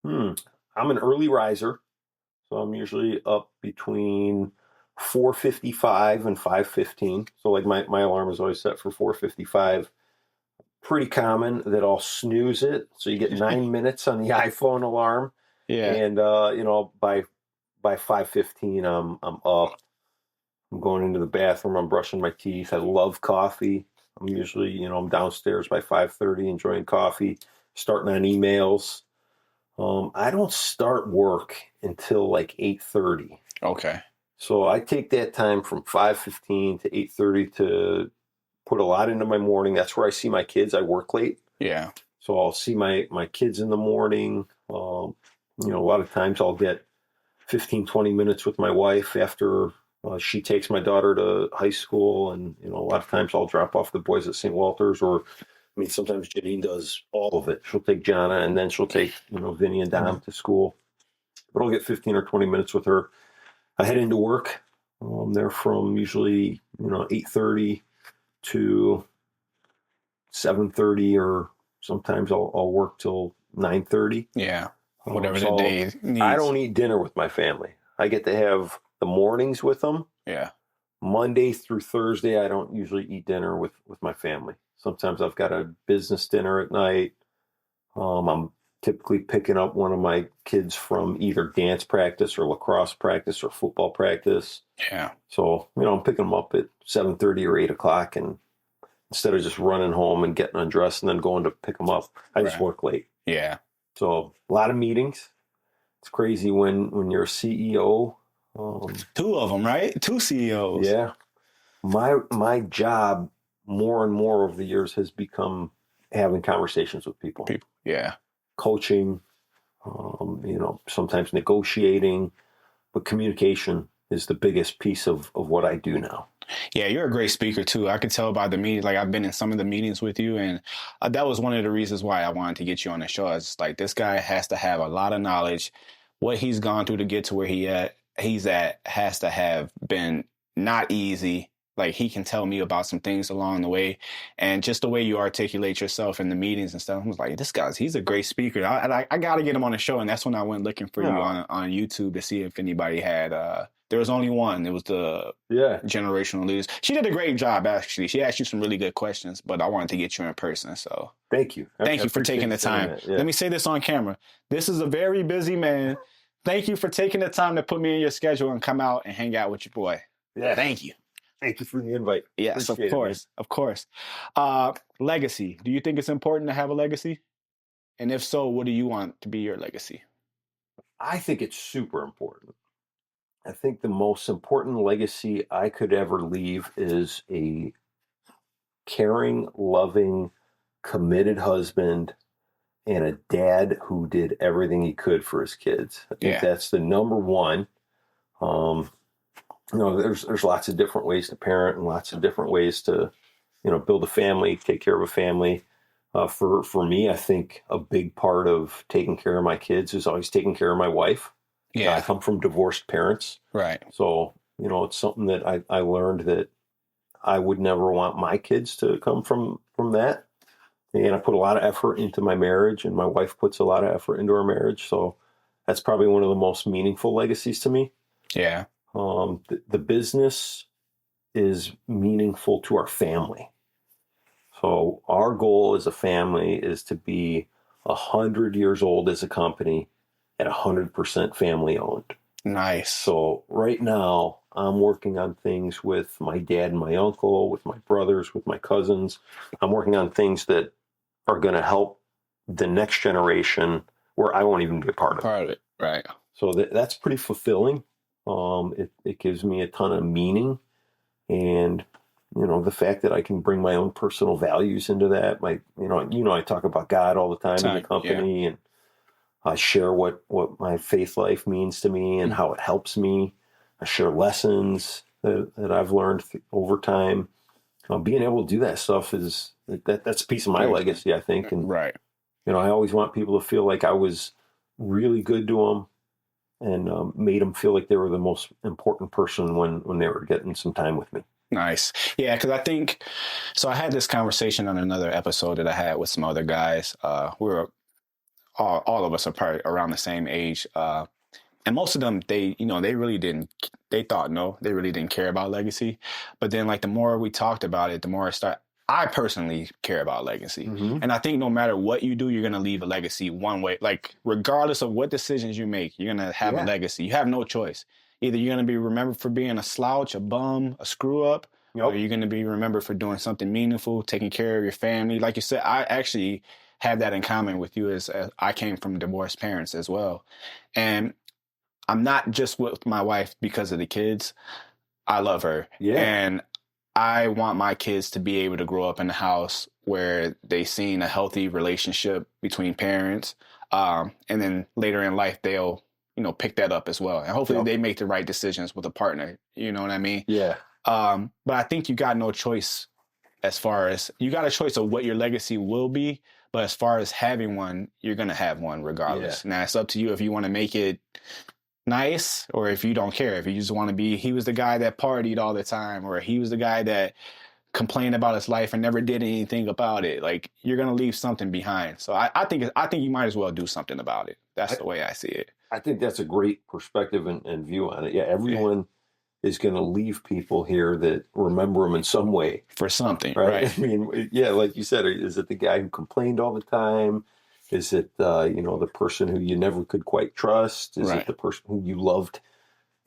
I'm an early riser. So I'm usually up between 4:55 and 5:15. So like my alarm is always set for 4:55. Pretty common that I'll snooze it. So you get 9 minutes on the iPhone alarm. Yeah. And by 5:15 I'm up. I'm going into the bathroom. I'm brushing my teeth. I love coffee. I'm usually, I'm downstairs by 5:30 enjoying coffee, starting on emails. I don't start work until like 8:30. Okay. So I take that time from 5:15 to 8:30 to put a lot into my morning. That's where I see my kids. I work late. Yeah. So I'll see my kids in the morning. A lot of times I'll get 15, 20 minutes with my wife after she takes my daughter to high school. And, a lot of times I'll drop off the boys at St. Walter's, or sometimes Janine does all of it. She'll take Jana, and then she'll take, Vinny and Dom to school. But I'll get 15 or 20 minutes with her. I head into work. I'm there from usually, 8:30 to 7:30, or sometimes I'll work till 9:30. Yeah. Whatever the day needs. I don't eat dinner with my family. I get to have the mornings with them. Yeah. Monday through Thursday, I don't usually eat dinner with my family. Sometimes I've got a business dinner at night. I'm typically picking up one of my kids from either dance practice or lacrosse practice or football practice. Yeah. So, I'm picking them up at 7:30 or 8 o'clock. And instead of just running home and getting undressed and then going to pick them up, I just work late. Yeah. So a lot of meetings. It's crazy when you're a CEO. Two of them, right? Two CEOs. Yeah. My job more and more over the years has become having conversations with people. Yeah. Coaching, sometimes negotiating, but communication is the biggest piece of what I do now. Yeah, you're a great speaker too. I could tell by the meeting, like I've been in some of the meetings with you, and that was one of the reasons why I wanted to get you on the show. It's like, this guy has to have a lot of knowledge. What he's gone through to get to where he's at has to have been not easy. Like, he can tell me about some things along the way, and just the way you articulate yourself in the meetings and stuff. I was like, he's a great speaker. I got to get him on the show. And that's when I went looking for you on YouTube to see if anybody had, there was only one. It was the Generational Leaders. She did a great job, actually. She asked you some really good questions, but I wanted to get you in person. So thank you. Thank you for taking the time. Yeah. Let me say this on camera. This is a very busy man. Thank you for taking the time to put me in your schedule and come out and hang out with your boy. Yeah. Thank you. Thank you for the invite. Yes, of course. Legacy. Do you think it's important to have a legacy? And if so, what do you want to be your legacy? I think it's super important. I think the most important legacy I could ever leave is a caring, loving, committed husband and a dad who did everything he could for his kids. I think Yeah. that's the number one. There's lots of different ways to parent and lots of different ways to, build a family, take care of a family. For me, I think a big part of taking care of my kids is always taking care of my wife. I Yeah. come from divorced parents. Right. So, it's something that I learned that I would never want my kids to come from that. And I put a lot of effort into my marriage, and my wife puts a lot of effort into our marriage. So that's probably one of the most meaningful legacies to me. Yeah. The business is meaningful to our family. So our goal as a family is to be 100 years old as a company at 100% family owned. Nice. So right now I'm working on things with my dad and my uncle, with my brothers, with my cousins. I'm working on things that are going to help the next generation where I won't even be a part of it. Right. So that's pretty fulfilling. It gives me a ton of meaning, and the fact that I can bring my own personal values into that. I talk about God all the time in the company, and I share what my faith life means to me and how it helps me. I share lessons that I've learned over time. Being able to do that stuff that's a piece of my legacy, I think. And right. I always want people to feel like I was really good to them and made them feel like they were the most important person when they were getting some time with me. Nice. Yeah, because I think, so I had this conversation on another episode that I had with some other guys. We were, all of us are probably around the same age. And most of them, they really didn't, they really didn't care about legacy. But then like the more we talked about it, the more I personally care about legacy. Mm-hmm. And I think no matter what you do, you're going to leave a legacy one way. Like regardless of what decisions you make, you're going to have a legacy. You have no choice. Either you're going to be remembered for being a slouch, a bum, a screw up, or you're going to be remembered for doing something meaningful, taking care of your family. Like you said, I actually have that in common with you as I came from divorced parents as well. And I'm not just with my wife because of the kids. I love her. Yeah. And I want my kids to be able to grow up in a house where they've seen a healthy relationship between parents. And then later in life, they'll, pick that up as well. And hopefully they make the right decisions with a partner. You know what I mean? Yeah. But I think you got no choice as far as you got a choice of what your legacy will be. But as far as having one, you're going to have one regardless. Yeah. Now it's up to you if you want to make it nice or if you don't care. If you just want to be, he was the guy that partied all the time, or he was the guy that complained about his life and never did anything about it. Like you're going to leave something behind. So I think you might as well do something about it. That's the way I see it. I think that's a great perspective and view on it. Yeah, everyone is going to leave people here that remember them in some way. For something, right? I mean, yeah, like you said, is it the guy who complained all the time? Is it, the person who you never could quite trust? Is it the person who you loved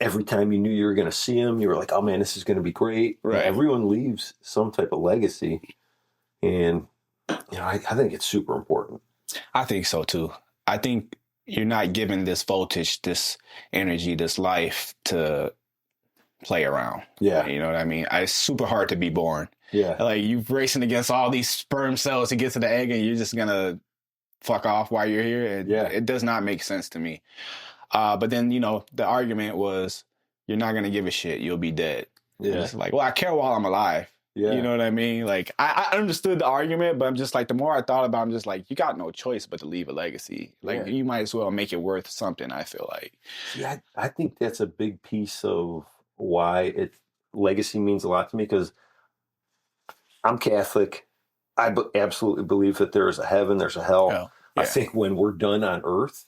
every time you knew you were going to see him? You were like, oh, man, this is going to be great. Right. And everyone leaves some type of legacy. And, I think it's super important. I think so, too. I think you're not given this voltage, this energy, this life to play around. Yeah. You know what I mean? It's super hard to be born. Yeah. Like you're racing against all these sperm cells to get to the egg and you're just going to fuck off while you're here. It does not make sense to me. But then, the argument was you're not going to give a shit. You'll be dead. Yeah. It's like, well, I care while I'm alive. Yeah. You know what I mean? Like, I understood the argument, but I'm just like, the more I thought about it, I'm just like, you got no choice but to leave a legacy. Like, you might as well make it worth something, I feel like. Yeah, I think that's a big piece of why legacy means a lot to me, because I'm Catholic. I absolutely believe that there is a heaven, there's a hell. Yeah. I think when we're done on earth,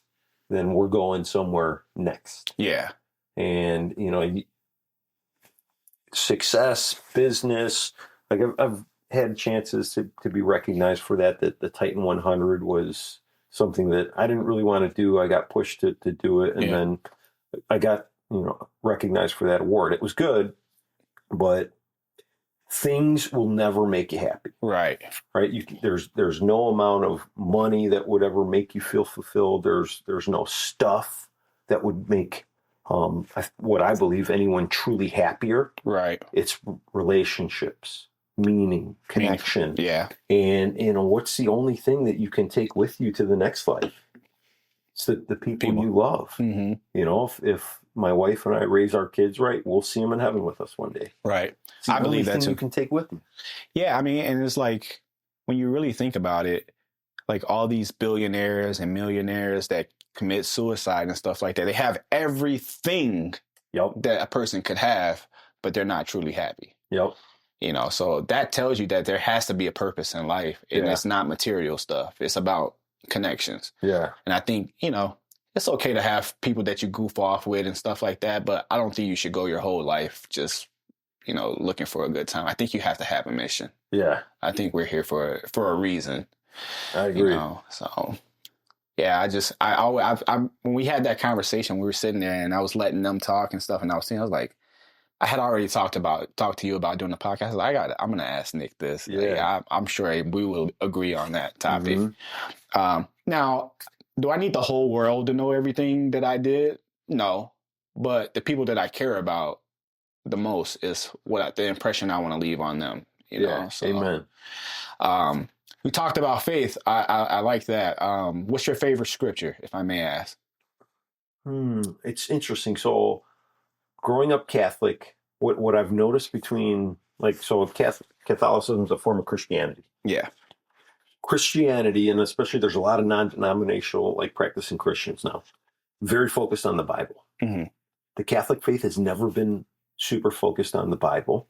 then we're going somewhere next. Yeah. And, success, business, like I've had chances to be recognized for that the Titan 100 was something that I didn't really want to do. I got pushed to do it. And then I got, recognized for that award. It was good, but things will never make you happy, Right. right? There's no amount of money that would ever make you feel fulfilled. There's no stuff that would make what I believe anyone truly happier. Right. It's relationships, meaning, connection. Yeah. And what's the only thing that you can take with you to the next life? It's the people you love. Mm-hmm. If my wife and I raise our kids right, we'll see them in heaven with us one day. Right. It's the I believe only that thing too. you can take with them. Yeah, I mean, and it's like when you really think about it, like all these billionaires and millionaires that commit suicide and stuff like that, they have everything Yep. that a person could have, but they're not truly happy. Yep. So that tells you that there has to be a purpose in life, and it's not material stuff. It's about connections. Yeah. And I think, it's okay to have people that you goof off with and stuff like that, but I don't think you should go your whole life just, looking for a good time. I think you have to have a mission. Yeah. I think we're here for a reason. I agree. So yeah, when we had that conversation, we were sitting there and I was letting them talk and stuff, and I was like, I had already talked to you about doing the podcast. I was like, I'm going to ask Nick this. Yeah. Like, I'm sure we will agree on that topic. Mm-hmm. Now, do I need the whole world to know everything that I did? No, but the people that I care about the most is the impression I want to leave on them. So, Amen. We talked about faith. I like that. What's your favorite scripture, if I may ask? It's interesting. So, growing up Catholic, what I've noticed between Catholicism is a form of Christianity. Yeah. Christianity, and especially there's a lot of non-denominational practicing Christians now, very focused on the Bible. Mm-hmm. The Catholic faith has never been super focused on the Bible.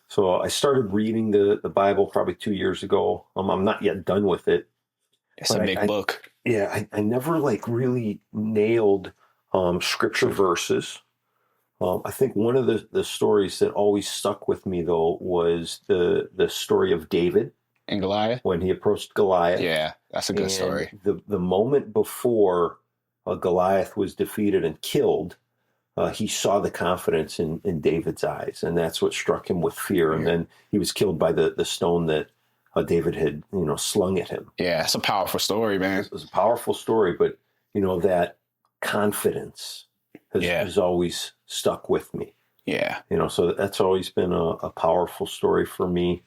So I started reading the Bible probably 2 years ago. I'm not yet done with it. It's a big book. Yeah, I never really nailed scripture verses. I think one of the stories that always stuck with me though was the story of David and Goliath, when he approached Goliath. Yeah, that's a good story. The moment before Goliath was defeated and killed, he saw the confidence in David's eyes, and that's what struck him with fear. And then he was killed by the stone that David had slung at him. Yeah, it's a powerful story, man. It was a powerful story, but that confidence has always stuck with me. Yeah. So that's always been a powerful story for me.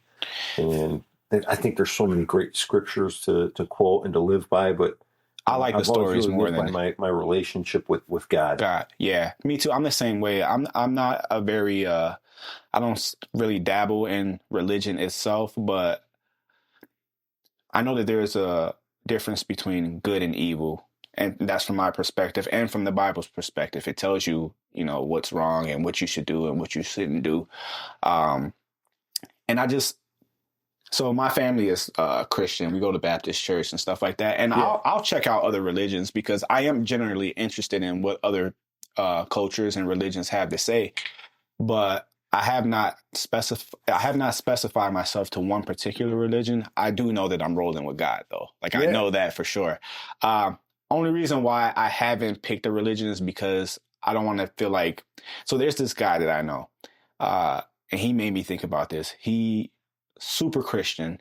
And I think there's so many great scriptures to quote and to live by, but I like the stories really more than my relationship with God. God, yeah, me too. I'm the same way. I'm not a very I don't really dabble in religion itself, but I know that there's a difference between good and evil, and that's from my perspective and from the Bible's perspective. It tells you, what's wrong and what you should do and what you shouldn't do. So my family is Christian. We go to Baptist church and stuff like that. And I'll check out other religions because I am generally interested in what other cultures and religions have to say. But I have not specified myself to one particular religion. I do know that I'm rolling with God, though. I know that for sure. Only reason why I haven't picked a religion is because I don't want to feel like. So there's this guy that I know, and he made me think about this. He super Christian,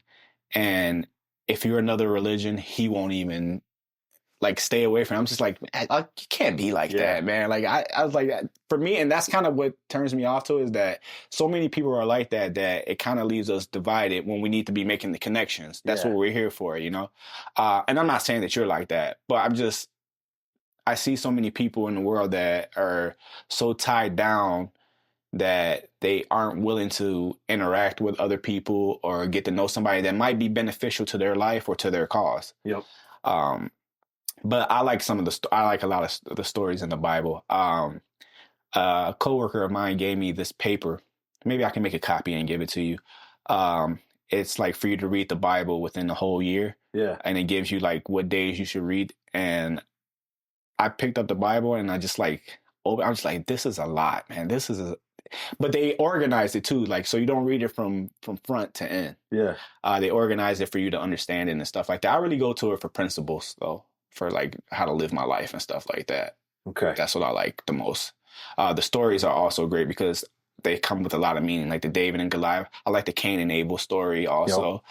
and if you're another religion, he won't even stay away from it. I'm just like, you can't be like that, man. I was like that for me, and that's kind of what turns me off to is that so many people are like that it kind of leaves us divided when we need to be making the connections. That's what we're here for, And I'm not saying that you're like that, but I see so many people in the world that are so tied down that they aren't willing to interact with other people or get to know somebody that might be beneficial to their life or to their cause. Yep. But I like I like a lot of the stories in the Bible. A coworker of mine gave me this paper. Maybe I can make a copy and give it to you. It's for you to read the Bible within the whole year. Yeah. And it gives you what days you should read. And I picked up the Bible and I just I'm just like, this is a lot, man. But they organized it too, so you don't read it from front to end. Yeah. They organize it for you to understand it and stuff like that. I really go to it for principles, though, for how to live my life and stuff like that. Okay. That's what I like the most. The stories are also great because they come with a lot of meaning, like the David and Goliath. I like the Cain and Abel story also.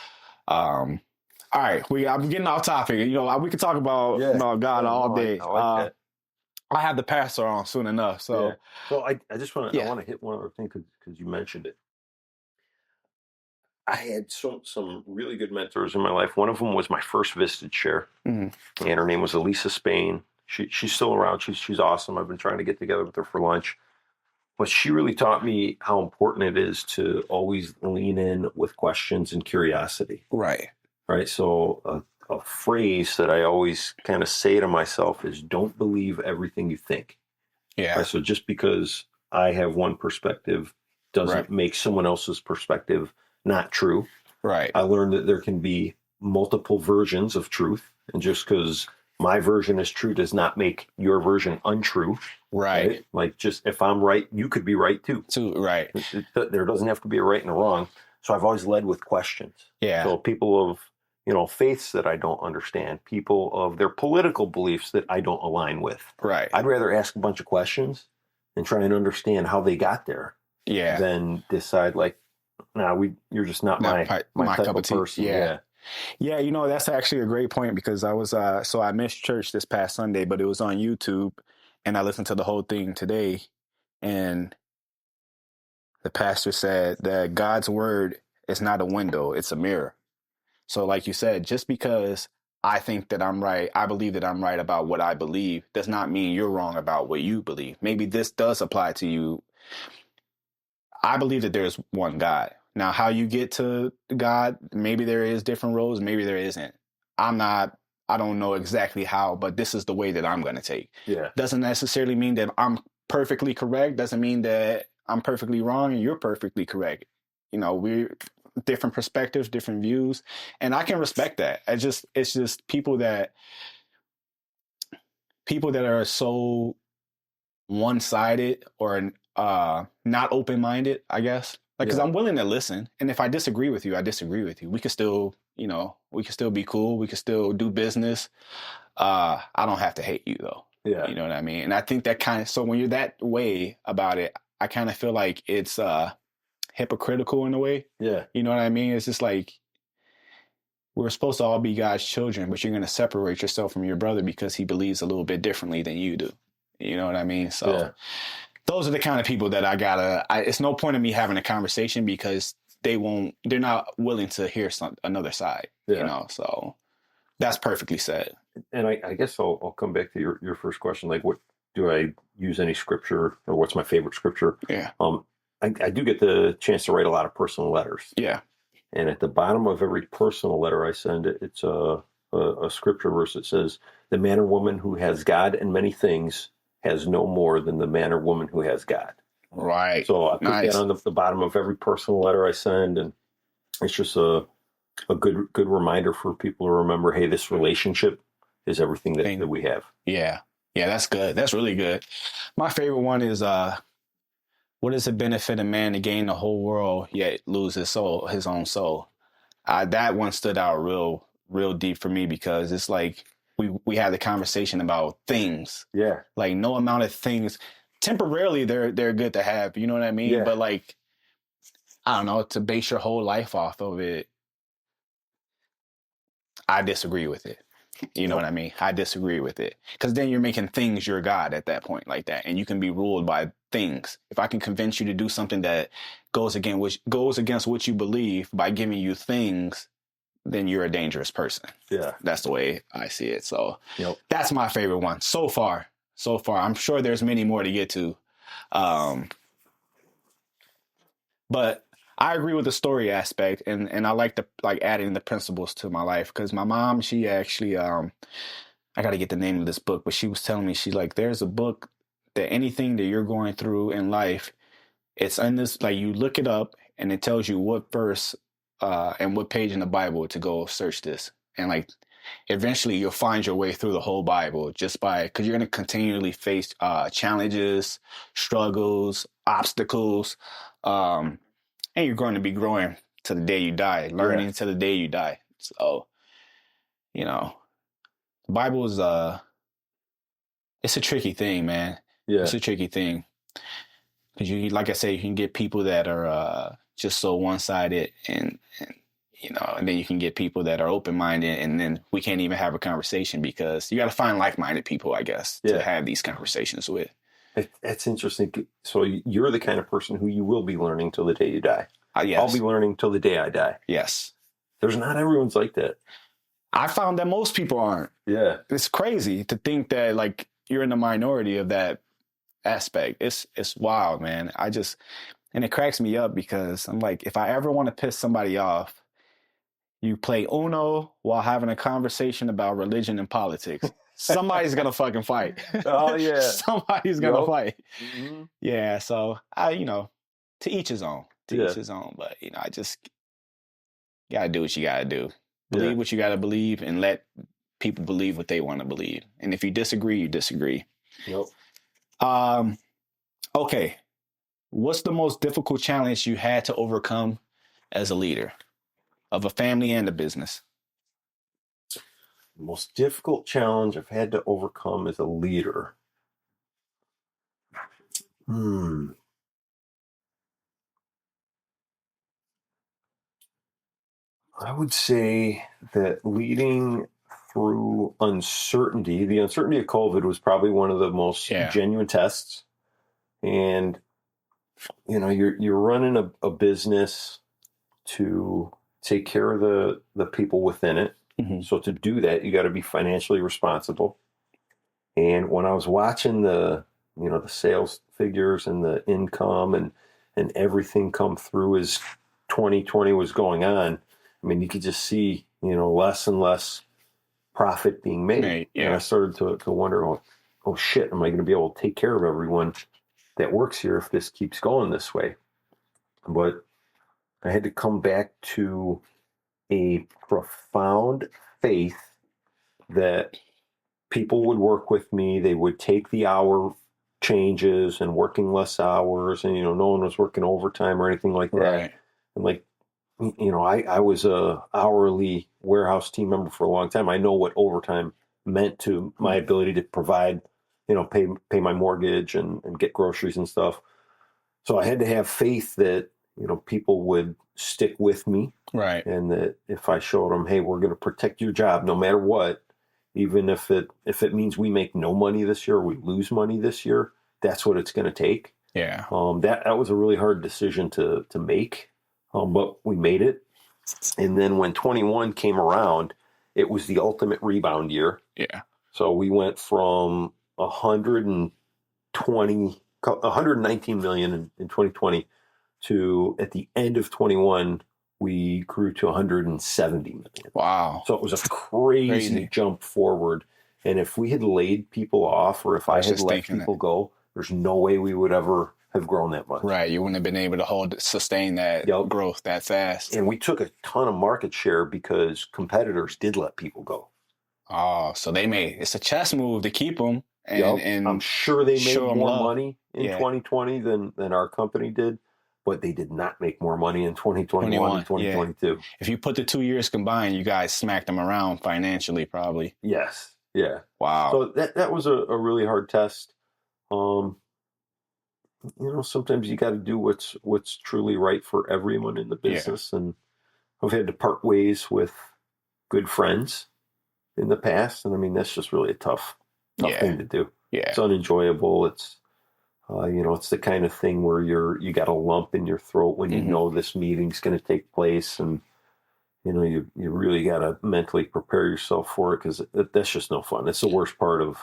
All right, I'm getting off topic. You know, we could talk about God all day. I like that. I have the pastor on soon enough. So, so I just want to Yeah. I want to hit one other thing because you mentioned it. I had some really good mentors in my life. One of them was my first Vistage chair, Mhm. and her name was Elisa Spain. She's still around. She's awesome. I've been trying to get together with her for lunch. But she really taught me how important it is to always lean in with questions and curiosity. right. Right. So a phrase that I always kind of say to myself is don't believe everything you think. Yeah. Right? So just because I have one perspective doesn't Right. make someone else's perspective not true. Right. I learned that there can be multiple versions of truth. And just because my version is true does not make your version untrue. Right. Like just if I'm right, you could be right too. Right. There doesn't have to be a right and a wrong. So I've always led with questions. Yeah. So people of, faiths that I don't understand, people of their political beliefs that I don't align with. Right. I'd rather ask a bunch of questions and try and understand how they got there Yeah. than decide like, you're just not my type of person. Yeah. Yeah, that's actually a great point because I was so I missed church this past Sunday, but it was on YouTube and I listened to the whole thing today, and the pastor said that God's word is not a window, it's a mirror. So like you said, just because I think that I'm right, I believe that I'm right about what I believe, does not mean you're wrong about what you believe. Maybe this does apply to you. I believe that there's one God. Now, how you get to God, maybe there is different roads, maybe there isn't. I don't know exactly how, but this is the way that I'm going to take. Yeah. Doesn't necessarily mean that I'm perfectly correct. Doesn't mean that I'm perfectly wrong and you're perfectly correct. We're different perspectives, different views, and I can respect that. It's just people that are so one-sided or not open-minded, I guess. Because I'm willing to listen, and if I disagree with you, I disagree with you. We could still, we could still be cool. We could still do business. I don't have to hate you though. Yeah. You know what I mean? And I think that so when you're that way about it, I kind of feel like it's hypocritical in a way. Yeah. You know what I mean? It's just like we're supposed to all be God's children, but you're going to separate yourself from your brother because he believes a little bit differently than you do. You know what I mean? So those are the kind of people that it's no point in me having a conversation because they're not willing to hear another side, so that's perfectly said. And I guess I'll come back to your first question. Like, what do I use any scripture or what's my favorite scripture? Yeah. I do get the chance to write a lot of personal letters. Yeah. And at the bottom of every personal letter I send, it's a scripture verse that says, the man or woman who has God and many things has no more than the man or woman who has God. Right. So I put that on the bottom of every personal letter I send, and it's just a good reminder for people to remember, hey, this relationship is everything that we have. Yeah. Yeah, that's good. That's really good. My favorite one is what does it benefit a man to gain the whole world yet lose his own soul? That one stood out real deep for me because it's like we had the conversation about things. Yeah. Like no amount of things temporarily they're good to have, you know what I mean? Yeah. But like I don't know, to base your whole life off of it, I disagree with it. You know what I mean? I disagree with it. Because then you're making things your God at that point like that. And you can be ruled by things. If I can convince you to do something that goes against what you believe by giving you things, then you're a dangerous person. Yeah. That's the way I see it. So that's my favorite one so far. I'm sure there's many more to get to. But I agree with the story aspect, and I like adding the principles to my life because my mom, she actually, I got to get the name of this book, but she was telling me, she's like, there's a book that anything that you're going through in life, it's in this, like you look it up and it tells you what verse and what page in the Bible to go search this. And like, eventually you'll find your way through the whole Bible because you're going to continually face challenges, struggles, obstacles, and you're going to be growing to the day you die, learning to the day you die. So, the Bible is it's a tricky thing, man. Yeah. It's a tricky thing. Because you, like I said, you can get people that are just so one-sided, and and then you can get people that are open-minded, and then we can't even have a conversation because you got to find like-minded people, I guess, to have these conversations with. That's interesting. So you're the kind of person who you will be learning till the day you die. Yes. I'll be learning till the day I die. Yes. There's not everyone's like that. I found that most people aren't. Yeah. It's crazy to think that like you're in the minority of that aspect. It's wild, man. And it cracks me up because I'm like, if I ever want to piss somebody off, you play Uno while having a conversation about religion and politics. Somebody's going to fucking fight. Oh, yeah. Somebody's going to fight. Mm-hmm. Yeah. So to each his own. To each his own. But, I just got to do what you got to do. Believe what you got to believe and let people believe what they want to believe. And if you disagree, you disagree. Yep. Okay. What's the most difficult challenge you had to overcome as a leader of a family and a business? The most difficult challenge I've had to overcome as a leader. I would say that leading through uncertainty, the uncertainty of COVID was probably one of the most genuine tests. And, you're running a business to take care of the people within it. Mm-hmm. So to do that, you got to be financially responsible. And when I was watching the sales figures and the income and everything come through as 2020 was going on, I mean, you could just see, less and less profit being made. And I started to wonder, oh shit, am I going to be able to take care of everyone that works here if this keeps going this way? But I had to come back to a profound faith that people would work with me. They would take the hour changes and working less hours, and no one was working overtime or anything like that. Right. And like, I was a hourly warehouse team member for a long time. I know what overtime meant to my ability to provide, pay my mortgage and get groceries and stuff. So I had to have faith that people would stick with me. Right. And that if I showed them, hey, we're going to protect your job no matter what, even if it means we make no money this year, or we lose money this year, that's what it's going to take. Yeah. That was a really hard decision to make, but we made it. And then when 21 came around, it was the ultimate rebound year. Yeah. So we went from 119 million in 2020 to, at the end of 21, we grew to 170 million. Wow. So it was a crazy jump forward. And if we had laid people off, or if I had let people go, there's no way we would ever have grown that much. Right. You wouldn't have been able to sustain that growth that fast. And we took a ton of market share because competitors did let people go. Oh, so it's a chess move to keep them. And I'm sure they made more money in 2020 than our company did. But they did not make more money in 2021 and 2022. Yeah. If you put the 2 years combined, you guys smacked them around financially, probably. Yes. Yeah. Wow. So that was a really hard test. Sometimes you got to do what's truly right for everyone in the business. Yeah. And I've had to part ways with good friends in the past. And I mean, that's just really a tough thing to do. Yeah. It's unenjoyable. It's, it's the kind of thing where you got a lump in your throat when you know this meeting's going to take place, and you really got to mentally prepare yourself for it, because that's just no fun. It's the worst part of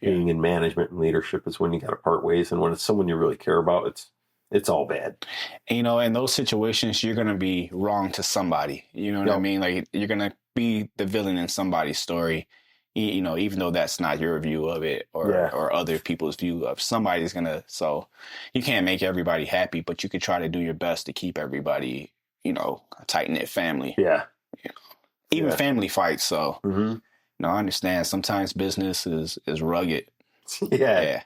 being in management and leadership, is when you got to part ways, and when it's someone you really care about, it's all bad. In those situations, you're going to be wrong to somebody. You know what I mean? Like, you're going to be the villain in somebody's story. Even though that's not your view of it, or other people's view of, somebody's so you can't make everybody happy, but you could try to do your best to keep everybody, a tight-knit family. Yeah. Even family fights. So, I understand sometimes business is rugged. Yeah.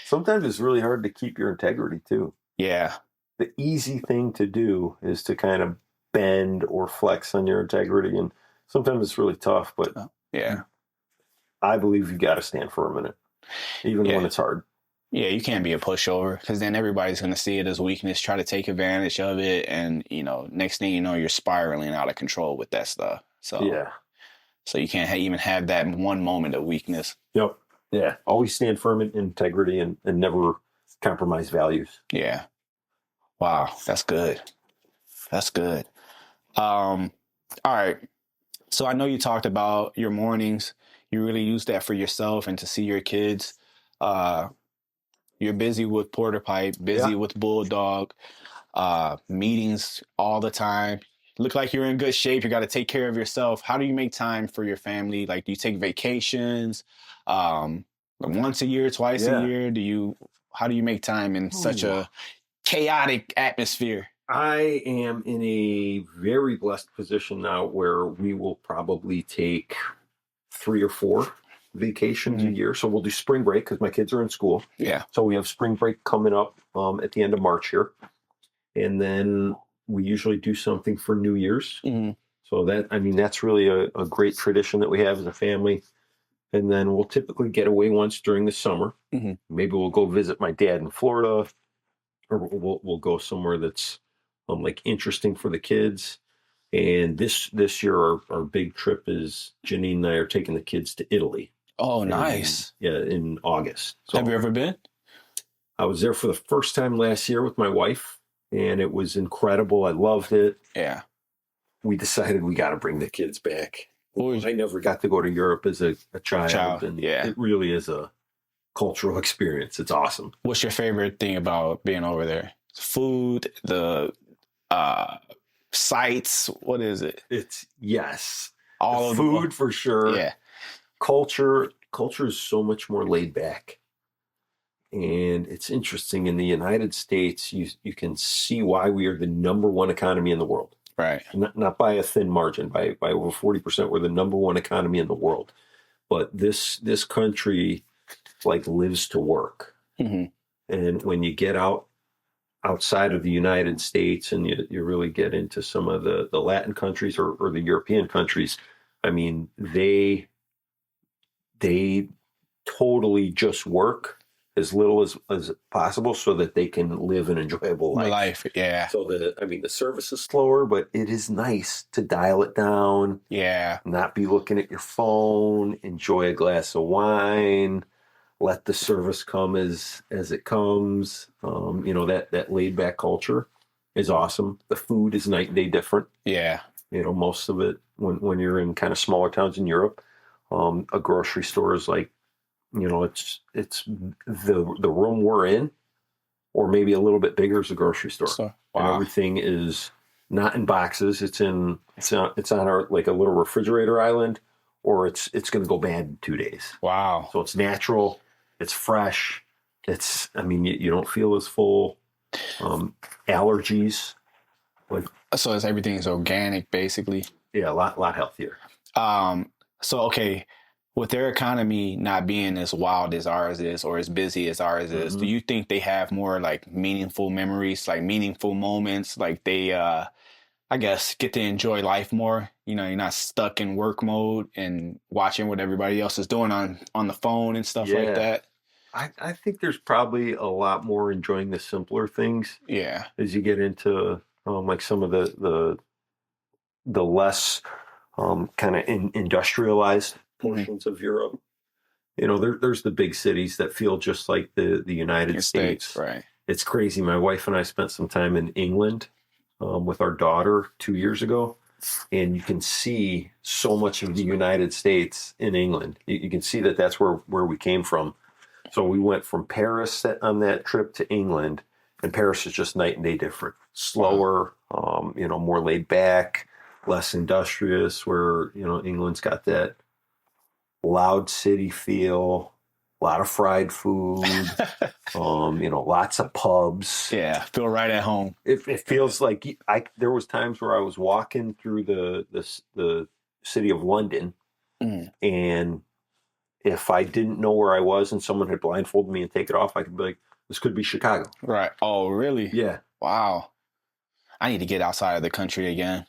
Sometimes it's really hard to keep your integrity too. Yeah. The easy thing to do is to kind of bend or flex on your integrity. And sometimes it's really tough, but I believe you got to stand for a minute, even when it's hard. Yeah, you can't be a pushover because then everybody's going to see it as weakness, try to take advantage of it, and next thing you know, you're spiraling out of control with that stuff. Yeah. So you can't even have that one moment of weakness. Yep. Yeah. Always stand firm in integrity and never compromise values. Yeah. Wow, that's good. That's good. All right. So I know you talked about your mornings. You really use that for yourself and to see your kids. You're busy with Porter Pipe, busy with Bulldog, meetings all the time. Look like you're in good shape. You got to take care of yourself. How do you make time for your family? Like, do you take vacations once a year, twice a year? How do you make time in such a chaotic atmosphere? I am in a very blessed position now where we will probably take 3 or 4 vacations a year. So we'll do spring break because my kids are in school. Yeah. So we have spring break coming up at the end of March here. And then we usually do something for New Year's. So that's really a great tradition that we have as a family. And then we'll typically get away once during the summer. Maybe we'll go visit my dad in Florida, or we'll go somewhere that's like interesting for the kids. And this year, our big trip is Janine and I are taking the kids to Italy. Oh, nice. In August. So have you ever been? I was there for the first time last year with my wife, and it was incredible. I loved it. Yeah. We decided we got to bring the kids back. I never got to go to Europe as a child. And it really is a cultural experience. It's awesome. What's your favorite thing about being over there? Food, the sights, what is it? It's all the food for sure. Yeah. Culture is so much more laid back. And it's interesting, in the United States, you can see why we are the number one economy in the world. Right. Not by a thin margin, by over 40%, we're the number one economy in the world. But this country like lives to work. And when you get outside of the United States and you really get into some of the Latin countries or the European countries, I mean, they totally just work as little as possible so that they can live an enjoyable life. Yeah. So the service is slower, but it is nice to dial it down. Yeah. Not be looking at your phone, enjoy a glass of wine, let the service come as it comes. That laid back culture is awesome. The food is night and day different. Yeah. Most of it when you're in kind of smaller towns in Europe, a grocery store is like, it's the room we're in, or maybe a little bit bigger, is a grocery store. Wow. And everything is not in boxes. It's on our like a little refrigerator island, or it's going to go bad in 2 days. Wow. So it's natural, it's fresh. You don't feel as full. Allergies. So everything's organic, basically. Yeah, a lot healthier. So okay, with their economy not being as wild as ours is, or as busy as ours is, do you think they have more like meaningful memories, like meaningful moments, like they, I guess, get to enjoy life more? You're not stuck in work mode and watching what everybody else is doing on the phone and stuff like that. I think there's probably a lot more enjoying the simpler things. Yeah. As you get into like some of the less kind of industrialized portions of Europe. There's the big cities that feel just like the United States. Right. It's crazy. My wife and I spent some time in England with our daughter 2 years ago, and you can see so much of the United States in England. You can see that's where we came from. So we went from Paris on that trip to England, and Paris is just night and day different. Slower, more laid back, less industrious, where, England's got that loud city feel, a lot of fried food, lots of pubs. Yeah, feel right at home. It feels like there was times where I was walking through the city of London, and if I didn't know where I was and someone had blindfolded me and take it off, I could be like, this could be Chicago. Right. Oh, really? Yeah. Wow. I need to get outside of the country again.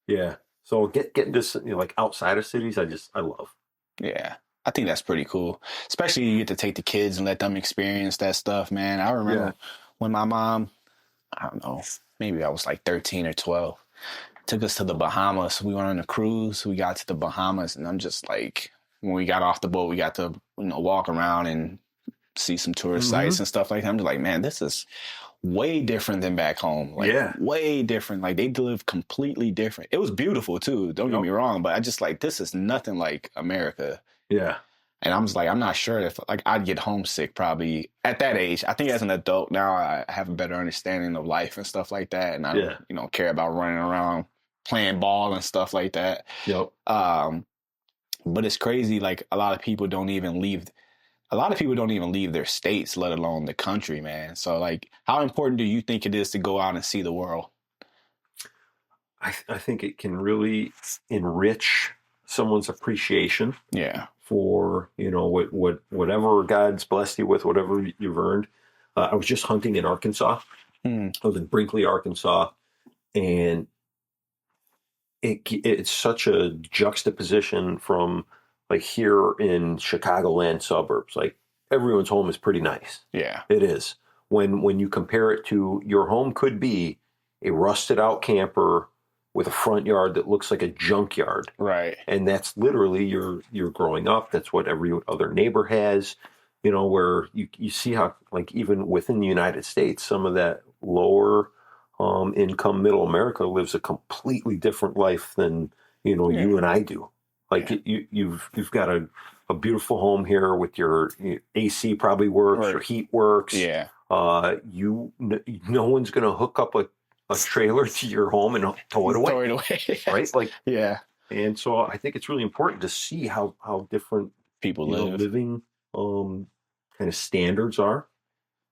Yeah. So getting to like outside of cities, I love. Yeah. I think that's pretty cool. Especially you get to take the kids and let them experience that stuff, man. I remember when my mom, I don't know, maybe I was like 13 or 12, took us to the Bahamas. We went on a cruise. We got to the Bahamas, and I'm just like, when we got off the boat, we got to, walk around and see some tourist sites and stuff like that. I'm just like, man, this is way different than back home. Like, way different. Like, they live completely different. It was beautiful too. Don't get me wrong, but I just like, this is nothing like America. Yeah. And I'm just like, I'm not sure if like I'd get homesick probably at that age. I think as an adult now, I have a better understanding of life and stuff like that. And I don't, care about running around playing ball and stuff like that. Yep. But it's crazy. Like a lot of people don't even leave their states, let alone the country, man. So like, how important do you think it is to go out and see the world? I think it can really enrich someone's appreciation. Yeah. For, whatever God's blessed you with, whatever you've earned. I was just hunting in Arkansas. I was in Brinkley, Arkansas, and it's such a juxtaposition from like here in Chicagoland suburbs. Like everyone's home is pretty nice. Yeah, it is. When you compare it to your home could be a rusted out camper with a front yard that looks like a junkyard. Right. And that's literally you're growing up. That's what every other neighbor has, where you see how, like, even within the United States, some of that lower income middle America lives a completely different life than, you and I do. Like you've got a beautiful home here with your AC probably works, your heat works. Yeah. No one's going to hook up a trailer to your home and tow it away. Right? Like, yeah. And so I think it's really important to see how different people living kind of standards are,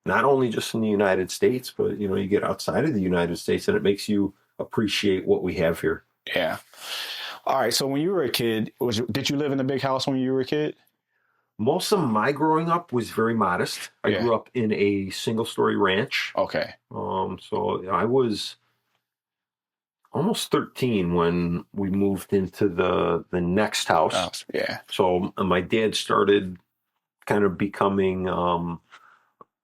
not only just in the United States, but you get outside of the United States and it makes you appreciate what we have here. Yeah. All right. So when you were a kid, did you live in a big house when you were a kid? Most of my growing up was very modest. I grew up in a single-story ranch. Okay. So I was almost 13 when we moved into the next house. Yeah. So my dad started kind of becoming,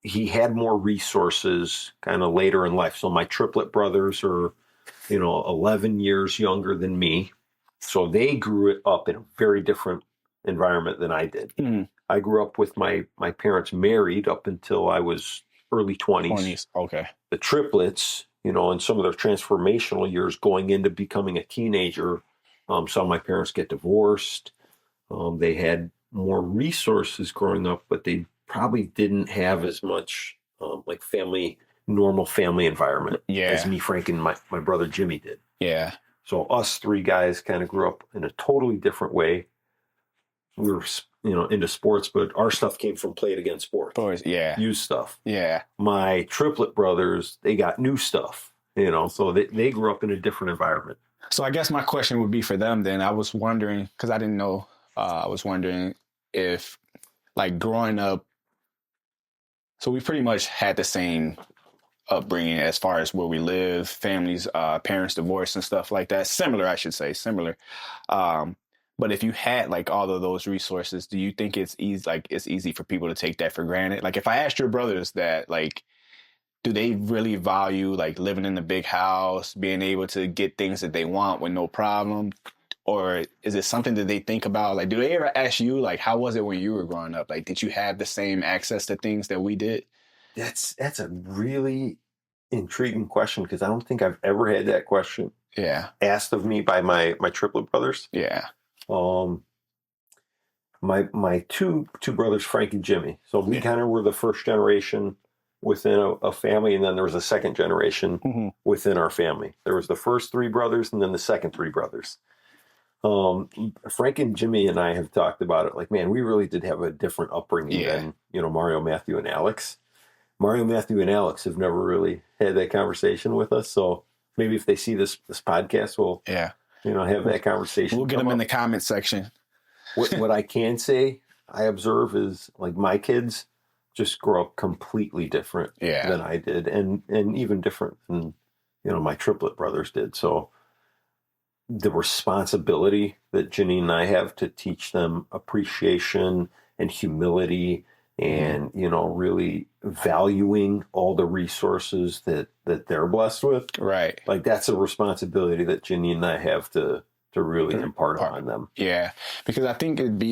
he had more resources kind of later in life. So my triplet brothers are, 11 years younger than me. So they grew up in a very different environment than I did. I grew up with my parents married up until I was early 20s. Okay. The triplets, in some of their transformational years going into becoming a teenager, saw my parents get divorced. They had more resources growing up, but they probably didn't have as much like normal family environment as me, Frank, and my brother Jimmy did. Yeah. So us three guys kind of grew up in a totally different way. We were, into sports, but our stuff came from played against sports. Used stuff. Yeah. My triplet brothers, they got new stuff, so they grew up in a different environment. So I guess my question would be for them then. I was wondering, because I didn't know, I was wondering if, like, growing up, so we pretty much had the same upbringing as far as where we live, families, parents divorced and stuff like that. Similar, I should say, similar. But if you had like all of those resources, do you think it's easy? Like it's easy for people to take that for granted? Like if I asked your brothers that, like, do they really value like living in a big house, being able to get things that they want with no problem? Or is it something that they think about? Like, do they ever ask you, like, how was it when you were growing up? Like, did you have the same access to things that we did? That's a really intriguing question because I don't think I've ever had that question asked of me by my triplet brothers. Yeah. My two brothers, Frank and Jimmy. So we kind of were the first generation within a family, and then there was a second generation within our family. There was the first three brothers and then the second three brothers. Frank and Jimmy and I have talked about it. Like, man, we really did have a different upbringing than, Mario, Matthew, and Alex. Mario, Matthew, and Alex have never really had that conversation with us. So maybe if they see this podcast, we'll have that conversation. We'll get them in the comment section. What I can say, I observe is like my kids just grow up completely different than I did, and even different than my triplet brothers did. So the responsibility that Janine and I have to teach them appreciation and humility and, really valuing all the resources that they're blessed with. Right. Like that's a responsibility that Janine and I have to really impart on them. Yeah. Because I think it'd be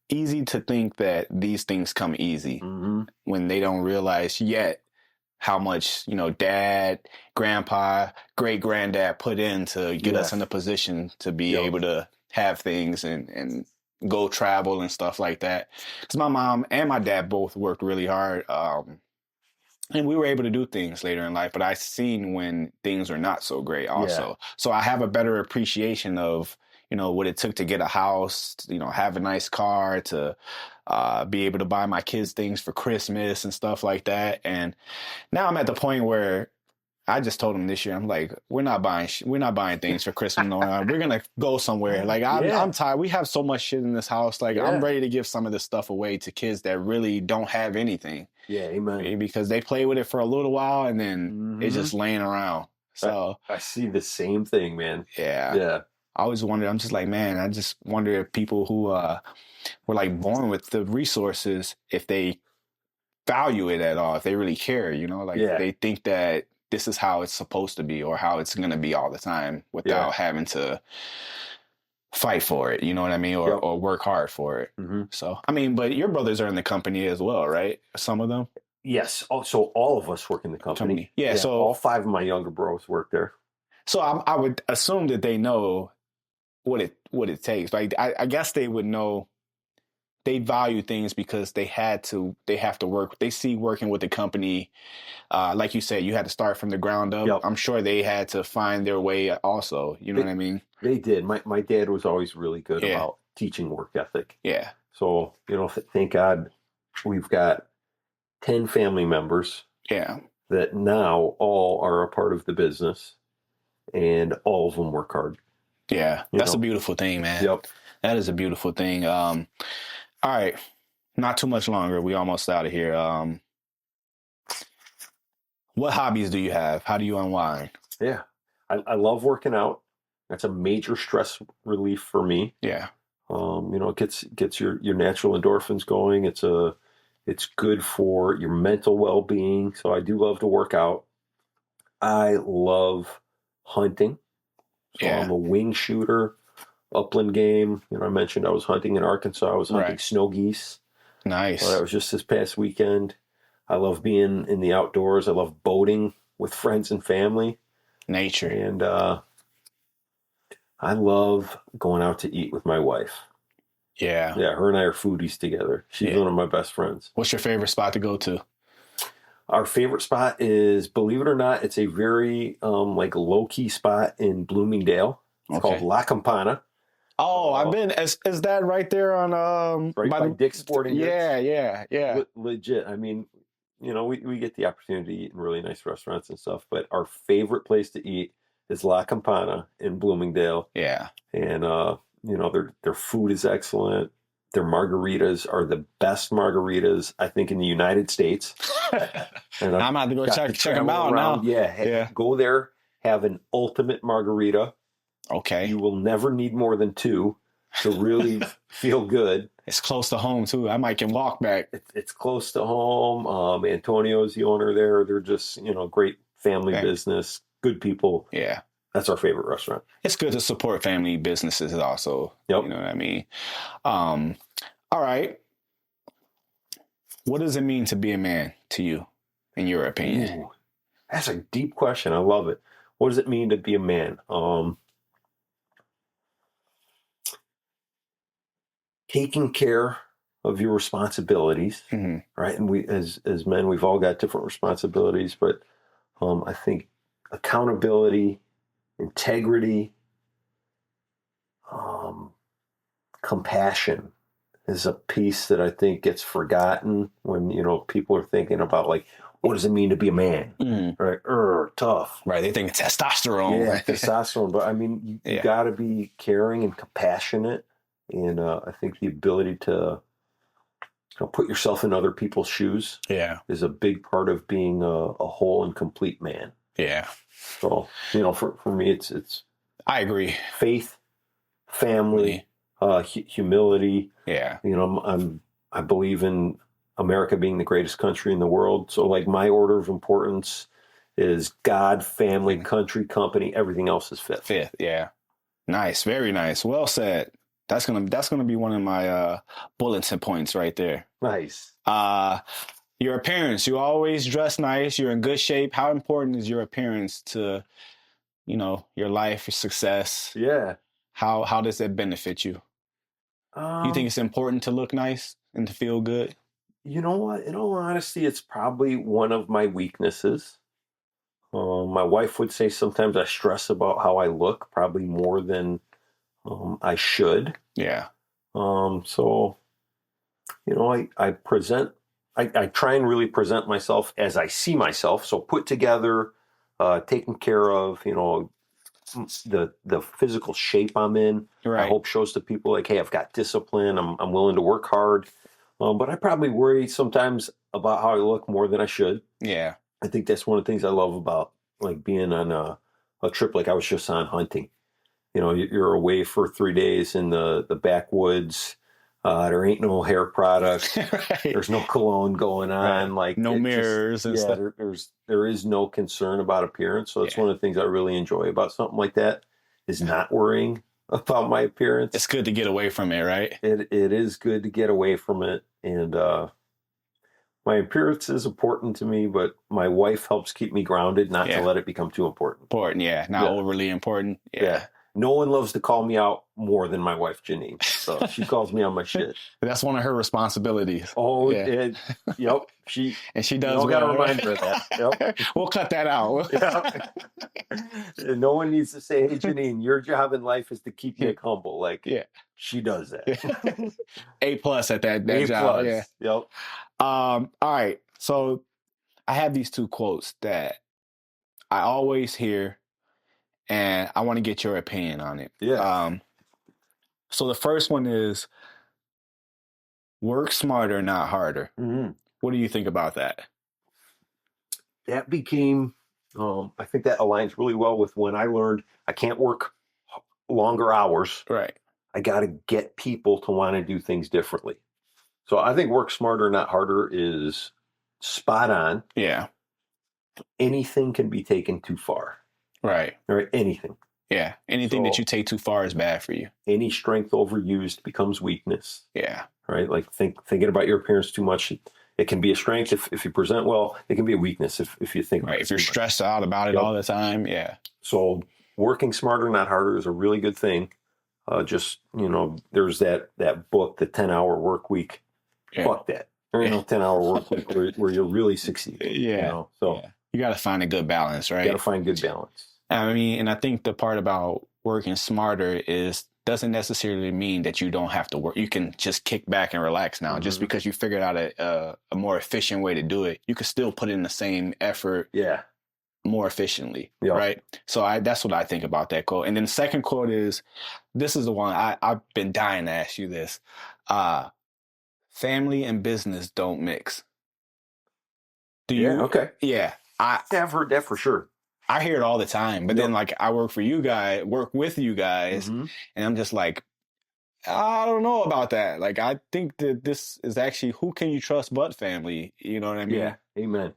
easy to think that these things come easy when they don't realize yet how much, dad, grandpa, great granddad put in to get us in a position to be able to have things and go travel and stuff like that. Because my mom and my dad both worked really hard. And we were able to do things later in life, but I've seen when things are not so great also. Yeah. So I have a better appreciation of, what it took to get a house, have a nice car, to be able to buy my kids things for Christmas and stuff like that. And now I'm at the point where I just told them this year, I'm like, we're not buying things for Christmas. No, we're going to go somewhere. Like I'm tired. We have so much shit in this house. Like I'm ready to give some of this stuff away to kids that really don't have anything. Yeah, amen. Because they play with it for a little while and then it's just laying around. So I see the same thing, man. Yeah. Yeah. I always wonder, I'm just like, man, I just wonder if people who were like born with the resources, if they value it at all, if they really care, they think that this is how it's supposed to be or how it's going to be all the time without having to fight for it, you know what I mean? Or work hard for it. So, I mean, but your brothers are in the company as well, right? Some of them? Yes. Oh, so all of us work in the company. Yeah. So all 5 of my younger bros work there. So I would assume that they know what it takes. Like I guess they would know. They value things because they have to work. They see working with the company, like you said, you had to start from the ground up. Yep. I'm sure they had to find their way also. You know what I mean? They did. My dad was always really good about teaching work ethic. Yeah. So, thank God we've got 10 family members. Yeah. That now all are a part of the business and all of them work hard. Yeah. That's a beautiful thing, man. Yep. That is a beautiful thing. All right. Not too much longer. We almost out of here. What hobbies do you have? How do you unwind? Yeah. I love working out. That's a major stress relief for me. Yeah. It gets your natural endorphins going. It's good for your mental well-being. So I do love to work out. I love hunting. So I'm a wing shooter. Upland game. I mentioned I was hunting in Arkansas. I was hunting snow geese. Nice. That was just this past weekend. I love being in the outdoors. I love boating with friends and family. Nature. And I love going out to eat with my wife. Yeah. Yeah, her and I are foodies together. She's one of my best friends. What's your favorite spot to go to? Our favorite spot is, believe it or not, it's a very low-key spot in Bloomingdale. It's called La Campana. Oh, I've been. Is that right there on by Dick's Sporting Goods? Yeah. Legit. I mean, we get the opportunity to eat in really nice restaurants and stuff, but our favorite place to eat is La Campana in Bloomingdale. Yeah. And their food is excellent. Their margaritas are the best margaritas, I think, in the United States. And I'm about to go check them out now. Yeah. Go there, have an ultimate margarita. Okay. You will never need more than 2 to really feel good. It's close to home, too. I might can walk back. It's close to home. Antonio's the owner there. They're just, great family business, good people. Yeah. That's our favorite restaurant. It's good to support family businesses also. Yep. You know what I mean? All right. What does it mean to be a man to you, in your opinion? Ooh, that's a deep question. I love it. What does it mean to be a man? Taking care of your responsibilities, right? And we, as men, we've all got different responsibilities, but I think accountability, integrity, compassion is a piece that I think gets forgotten when people are thinking about what does it mean to be a man, right? Tough, right? They think it's testosterone, right? Testosterone, but I mean, you got to be caring and compassionate. And I think the ability to put yourself in other people's shoes is a big part of being a whole and complete man. Yeah. So, for me, it's I agree. Faith, family, humility. Yeah. You know, I believe in America being the greatest country in the world. So like my order of importance is God, family, country, company. Everything else is fifth. Fifth. Yeah. Nice. Very nice. Well said. That's gonna be one of my bulletin points right there. Nice. Your appearance. You always dress nice. You're in good shape. How important is your appearance to, your life, your success? Yeah. How does that benefit you? You think it's important to look nice and to feel good? You know what? In all honesty, it's probably one of my weaknesses. My wife would say sometimes I stress about how I look, probably more than I should. Yeah. So, I try and really present myself as I see myself. So put together, taken care of, the physical shape I'm in. Right. I hope shows to people like, hey, I've got discipline. I'm willing to work hard. But I probably worry sometimes about how I look more than I should. Yeah. I think that's one of the things I love about like being on a trip like I was just on hunting. You're away for 3 days in the backwoods. There ain't no hair product. Right. There's no cologne going on. Right. Like no mirrors and stuff. There is no concern about appearance. So it's one of the things I really enjoy about something like that is not worrying about my appearance. It's good to get away from it, right? It is good to get away from it. And my appearance is important to me, but my wife helps keep me grounded, not to let it become too important. Important, yeah. Not overly important. Yeah. No one loves to call me out more than my wife, Janine. So she calls me on my shit. That's one of her responsibilities. Oh, yeah. Yep. And she does. Got to remind her of that. Yep. We'll cut that out. No one needs to say, hey, Janine, your job in life is to keep Nick humble. Like, she does that. A+ at that A+. job. Yeah. Yep. All right. So I have these two quotes that I always hear, and I want to get your opinion on it. Yeah. So the first one is, work smarter, not harder. Mm-hmm. What do you think about that? That became, I think that aligns really well with when I learned I can't work longer hours. Right. I got to get people to want to do things differently. So I think work smarter, not harder is spot on. Yeah. Anything can be taken too far. Right. Right. Anything. Yeah. Anything that you take too far is bad for you. Any strength overused becomes weakness. Yeah. Right. Like thinking about your appearance too much, it can be a strength if you present well. It can be a weakness if you think. Right. If you're stressed out about it all the time. Yeah. So working smarter, not harder is a really good thing. There's that book, The 10-Hour Work Week. Yeah. Fuck that. There ain't no 10-hour work week where you're really succeeding. Yeah. So you got to find a good balance, right? You got to find good balance. I mean, and I think the part about working smarter doesn't necessarily mean that you don't have to work. You can just kick back and relax now. Mm-hmm. Just because you figured out a more efficient way to do it, you can still put in the same effort. Yeah. More efficiently, right? So that's what I think about that quote. And then the second quote is, this is the one I've been dying to ask you this. Family and business don't mix. Do you? Okay. Yeah. I've heard that for sure. I hear it all the time, but then like I work with you guys, mm-hmm. and I'm just like, I don't know about that. Like, I think that this is actually, who can you trust but family? You know what I mean? Yeah. Amen.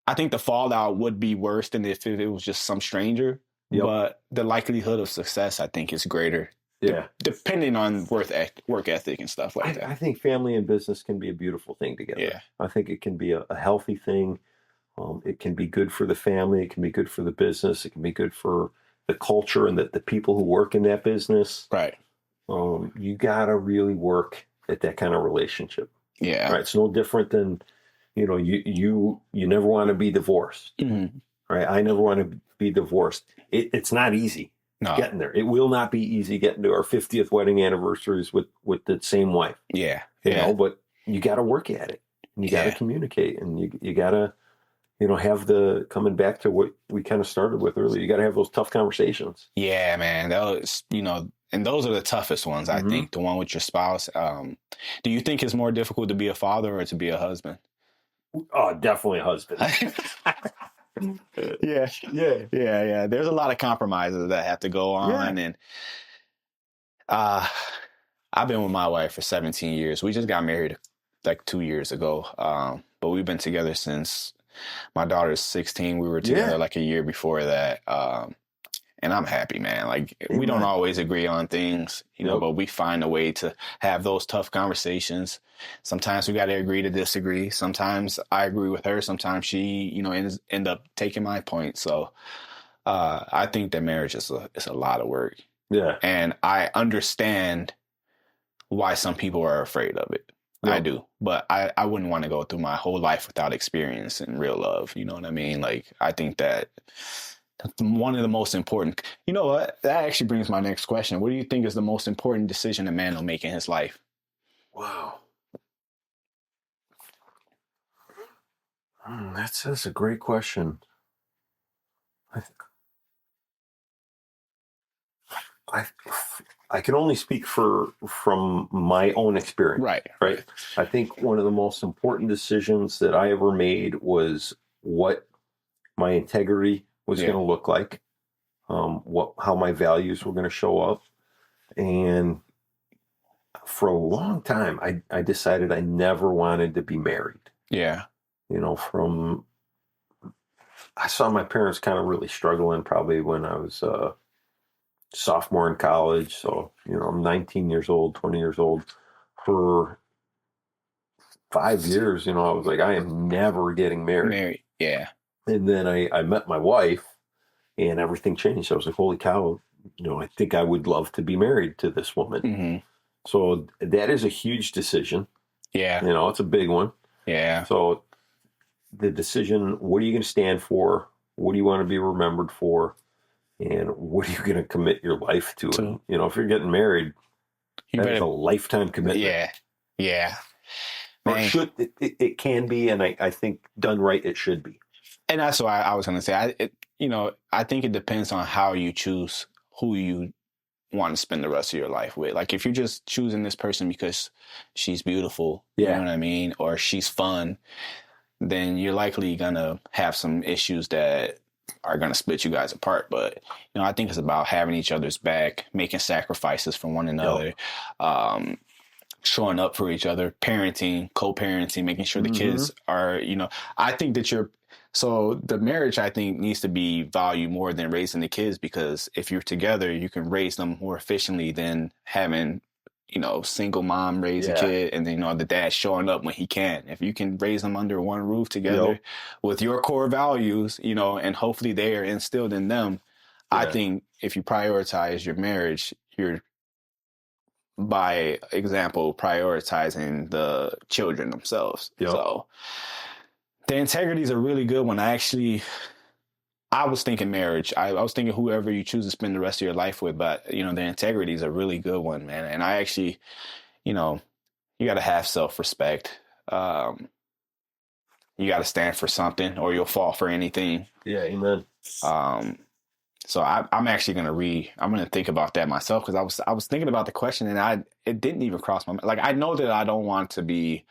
I think the fallout would be worse than if it was just some stranger, but the likelihood of success, I think, is greater. Yeah. Depending on work ethic and stuff like that. I think family and business can be a beautiful thing together. Yeah. I think it can be a healthy thing. It can be good for the family. It can be good for the business. It can be good for the culture and the people who work in that business. Right. You got to really work at that kind of relationship. Yeah. Right. It's no different than, you never want to be divorced. Mm-hmm. Right. I never want to be divorced. It's not easy getting there. It will not be easy getting to our 50th wedding anniversaries with the same wife. Yeah. But you got to work at it. And you got to communicate, and you got to, have coming back to what we kind of started with earlier, you got to have those tough conversations. Yeah, man. Those, and those are the toughest ones, I think, the one with your spouse. Do you think it's more difficult to be a father or to be a husband? Oh, definitely a husband. Yeah. Yeah. Yeah. There's a lot of compromises that have to go on. And I've been with my wife for 17 years. We just got married like 2 years ago. But we've been together since my daughter's 16. We were together like a year before that. And I'm happy, man. Like, we don't always agree on things, but we find a way to have those tough conversations. Sometimes we got to agree to disagree. Sometimes I agree with her. Sometimes she, end up taking my point. So I think that marriage is a lot of work. Yeah. And I understand why some people are afraid of it. Yep. I do. But I wouldn't want to go through my whole life without experience and real love. You know what I mean? Like, I think that one of the most important, you know what? That actually brings my next question. What do you think is the most important decision a man will make in his life? Wow. That's a great question. I can only speak from my own experience. Right. I think one of the most important decisions that I ever made was what my integrity was going to look like, how my values were going to show up. And for a long time, I decided I never wanted to be married. Yeah. I saw my parents kind of really struggling probably when I was sophomore in college. So, I'm 19 years old, 20 years old. For 5 years, I was like, I am never getting married. Yeah. And then I met my wife and everything changed. I was like, holy cow, I think I would love to be married to this woman. Mm-hmm. So that is a huge decision. Yeah. It's a big one. Yeah. So the decision, what are you going to stand for? What do you want to be remembered for? And what are you going to commit your life to? And, if you're getting married, that's a lifetime commitment. Yeah. Or it can be, and I think done right, it should be. And that's why I was going to say, I think it depends on how you choose who you want to spend the rest of your life with. Like, if you're just choosing this person because she's beautiful, you know what I mean, or she's fun, then you're likely going to have some issues that are going to split you guys apart. But, I think it's about having each other's back, making sacrifices for one another, showing up for each other, parenting, co-parenting, making sure the kids are, I think that so the marriage, I think, needs to be valued more than raising the kids, because if you're together, you can raise them more efficiently than having, single mom raise a kid and then, the dad showing up when he can. If you can raise them under one roof together with your core values, and hopefully they are instilled in them, I think if you prioritize your marriage, you're, by example, prioritizing the children themselves. So the integrity is a really good one. I was thinking marriage. I was thinking whoever you choose to spend the rest of your life with, but the integrity is a really good one, man. And I actually, you got to have self-respect. You got to stand for something or you'll fall for anything. Yeah. Amen. So I'm actually I'm going to think about that myself, because I was thinking about the question and it didn't even cross my mind. Like, I know that I don't want to be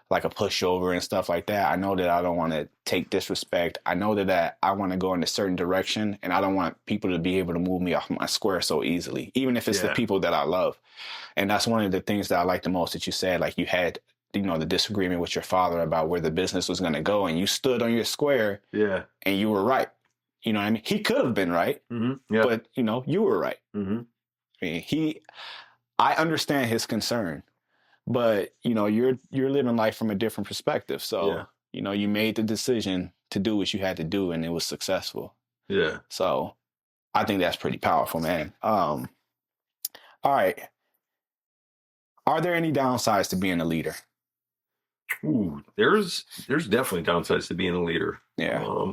like a pushover and stuff like that. I know that I don't want to take disrespect. I know that I want to go in a certain direction, and I don't want people to be able to move me off my square so easily, even if it's the people that I love. And that's one of the things that I like the most that you said. Like, you had, the disagreement with your father about where the business was going to go, and you stood on your square. Yeah. And you were right. You know what I mean? He could have been right, but you were right. Mm-hmm. I mean, I understand his concern, but you're living life from a different perspective. So you made the decision to do what you had to do, and it was successful. Yeah. So I think that's pretty powerful, man. All right. Are there any downsides to being a leader? Ooh, there's definitely downsides to being a leader. Yeah.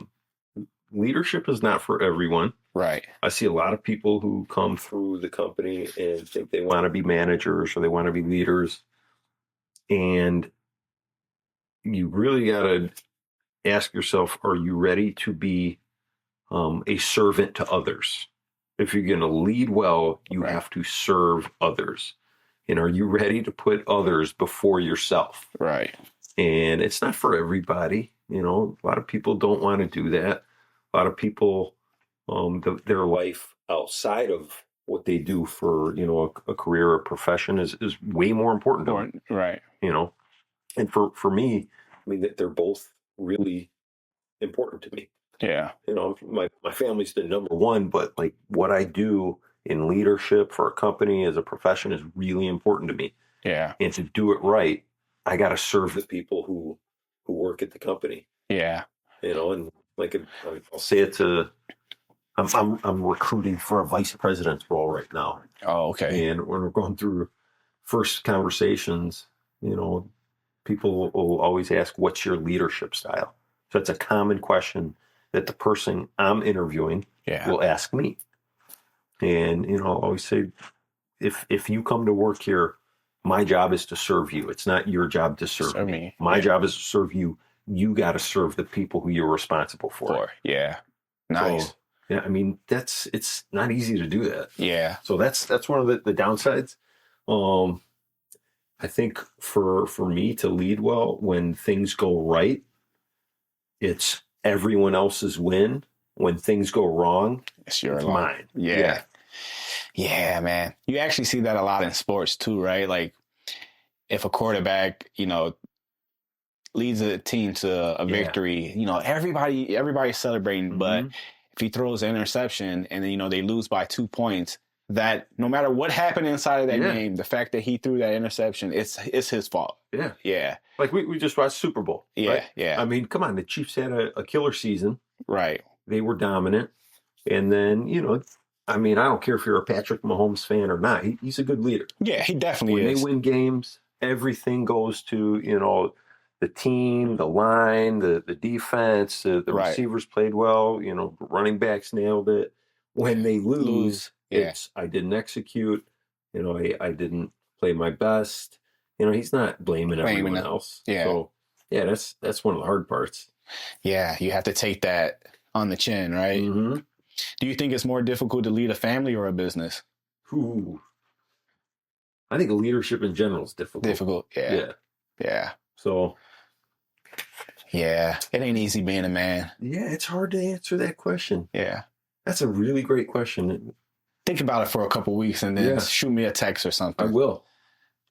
Leadership is not for everyone. Right. I see a lot of people who come through the company and think they want to be managers or they want to be leaders. And you really got to ask yourself, are you ready to be a servant to others? If you're going to lead well, you have to serve others. And are you ready to put others before yourself? Right. And it's not for everybody. A lot of people don't want to do that. A lot of people, their life outside of what they do for, a career or profession is way more important to them, Right. And for me, I mean, that they're both really important to me. Yeah. My family's the number one, but like what I do in leadership for a company as a profession is really important to me. Yeah. And to do it right, I got to serve the people who work at the company. Yeah. And like I'll say it to, I'm recruiting for a vice president's role right now. Oh, okay. And when we're going through first conversations, people will always ask, "What's your leadership style?" So it's a common question that the person I'm interviewing will ask me. And I'll always say, if you come to work here, my job is to serve you. It's not your job to serve me. My job is to serve you. You got to serve the people who you're responsible for. Yeah. Nice. So, yeah, I mean, it's not easy to do that. Yeah. So that's one of the downsides. I think for me to lead well, when things go right, it's everyone else's win. When things go wrong, it's mine. Yeah. Yeah, man. You actually see that a lot in sports too, right? Like if a quarterback, leads a team to a victory, everybody's celebrating, but if he throws an interception and then, they lose by 2 points, that no matter what happened inside of that game, the fact that he threw that interception, it's his fault. Yeah. Yeah. Like we just watched Super Bowl. Yeah. Right? Yeah. I mean, come on. The Chiefs had a killer season. Right. They were dominant. And then, I mean, I don't care if you're a Patrick Mahomes fan or not. He's a good leader. Yeah, he definitely is. When they win games, everything goes to, the team, the line, the defense, the receivers played well, running backs nailed it. When they lose, it's I didn't execute, I didn't play my best. He's not blaming everyone else. Yeah. So, yeah, that's one of the hard parts. Yeah, you have to take that on the chin, right? Mm-hmm. Do you think it's more difficult to lead a family or a business? Ooh. I think leadership in general is difficult. Yeah. So, yeah, it ain't easy being a man. Yeah, it's hard to answer that question. Yeah. That's a really great question. Think about it for a couple of weeks and then shoot me a text or something. I will.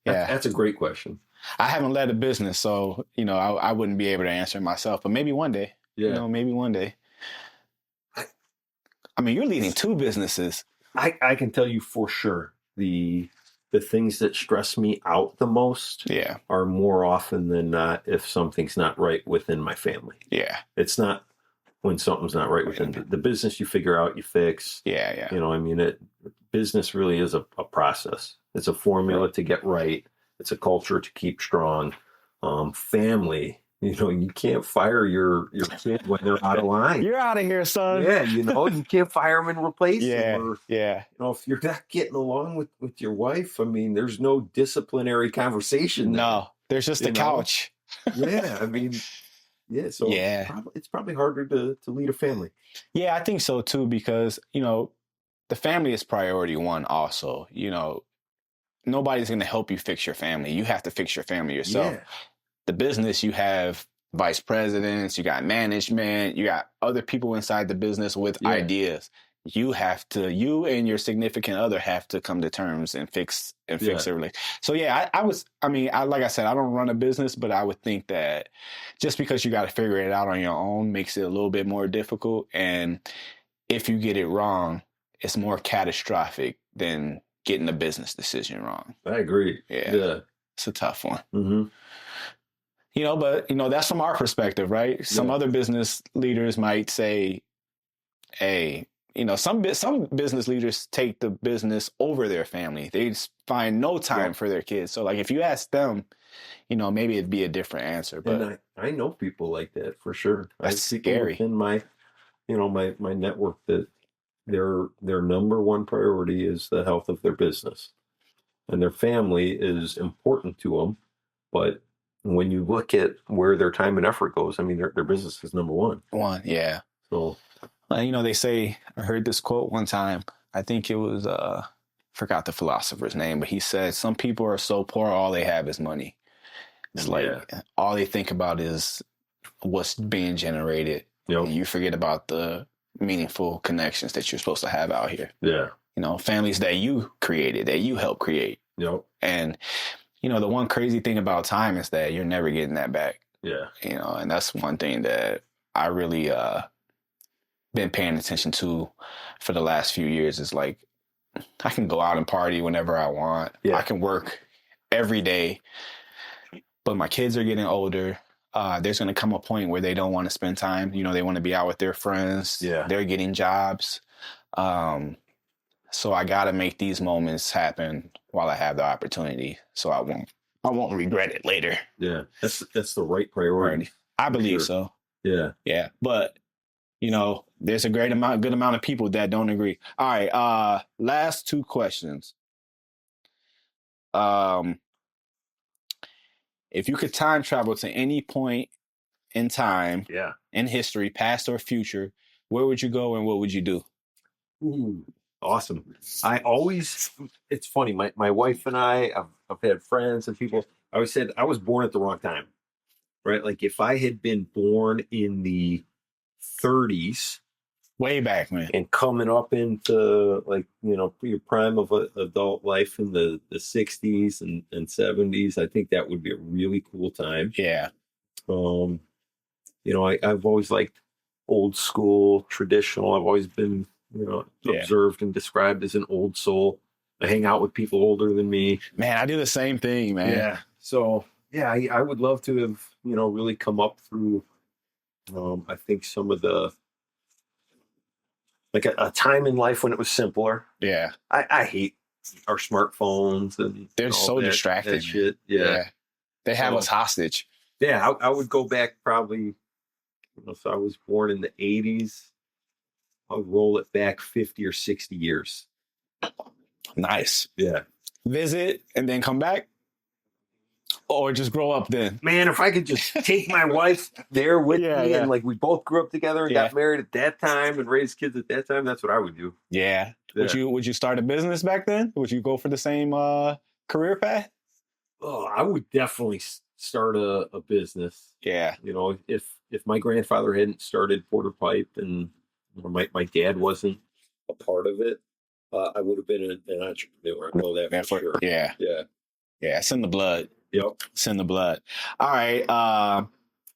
Yeah. That's a great question. I haven't led a business, so, I wouldn't be able to answer it myself, but maybe one day. Yeah. Maybe one day. I mean, you're leading 2 businesses. I can tell you for sure the things that stress me out the most are more often than not if something's not right within my family. Yeah. It's not when something's not right within the business, you figure out, you fix. Yeah. Business really is a process. It's a formula to get right. It's a culture to keep strong. Family, you can't fire your kid when they're out of line. You're out of here, son. Yeah, you can't fire them and replace them. Yeah. If you're not getting along with your wife, I mean, there's no disciplinary conversation. No, there's just the couch. Yeah, I mean, so it's probably harder to lead a family. Yeah, I think so too, because, the family is priority one also. Nobody's going to help you fix your family. You have to fix your family yourself. Yeah. The business, you have vice presidents, you got management, you got other people inside the business with ideas. You and your significant other have to come to terms and fix it. So like I said, I don't run a business, but I would think that just because you got to figure it out on your own makes it a little bit more difficult. And if you get it wrong, it's more catastrophic than getting a business decision wrong. I agree. Yeah. It's a tough one. Mm-hmm. But that's from our perspective, right? Some other business leaders might say, hey, some business leaders take the business over their family. They just find no time for their kids. So like if you ask them, maybe it'd be a different answer. But and I know people like that for sure. That's scary. In my, my network that their number one priority is the health of their business, and their family is important to them. But when you look at where their time and effort goes, I mean, their business is number one. Yeah. So, they say, I heard this quote one time. I think it was, forgot the philosopher's name, but he said, some people are so poor, all they have is money. It's like all they think about is what's being generated. Yep. And you forget about the meaningful connections that you're supposed to have out here. Yeah. You know, families that you created, that you helped create. Yep. And, you know, the one crazy thing about time is that you're never getting that back. Yeah. You know, and that's one thing that I really been paying attention to for the last few years is like, I can go out and party whenever I want. Yeah. I can work every day, but my kids are getting older. There's going to come a point where they don't want to spend time. You know, they want to be out with their friends. Yeah. They're getting jobs. So I got to make these moments happen while I have the opportunity. So I won't regret it later. Yeah. That's the right priority. I believe Sure. so. Yeah. Yeah. But, you know, there's a good amount of people that don't agree. All right. Last two questions. If you could time travel to any point in time Yeah. in history, past or future, where would you go and what would you do? Ooh, awesome. It's funny. My wife and I've had friends and people. I always said I was born at the wrong time, right? Like if I had been born in the 30s Way back, man. and coming up into like, you know, your prime of adult life in the 60s and 70s, I think that would be a really cool time. Yeah. You know, I've always liked old school, traditional. I've always been, you know, Yeah. observed and described as an old soul. I hang out with people older than me. Man, I do the same thing, man. Yeah. So, yeah, I would love to have, you know, really come up through, I think some of the, like a time in life when it was simpler. Yeah. I hate our smartphones and They're all so distracting. that shit. Yeah. They have So- us hostage. Yeah, I would go back probably, you know, so I was born in the 80s. I would roll it back 50 or 60 years. Nice. Yeah. Visit and then come back? Or just grow up then? Man, if I could just take my wife there with Yeah, me yeah. and like we both grew up together and Yeah. got married at that time and raised kids at that time, that's what I would do. Yeah. Yeah. Would you start a business back then? Would you go for the same career path? Oh, I would definitely start a business. Yeah. You know, if my grandfather hadn't started Porter Pipe and you know, my dad wasn't a part of it, I would have been an entrepreneur. I know that for sure. Yeah. Yeah. Yeah. It's in the blood. Yep. It's in the blood. All right.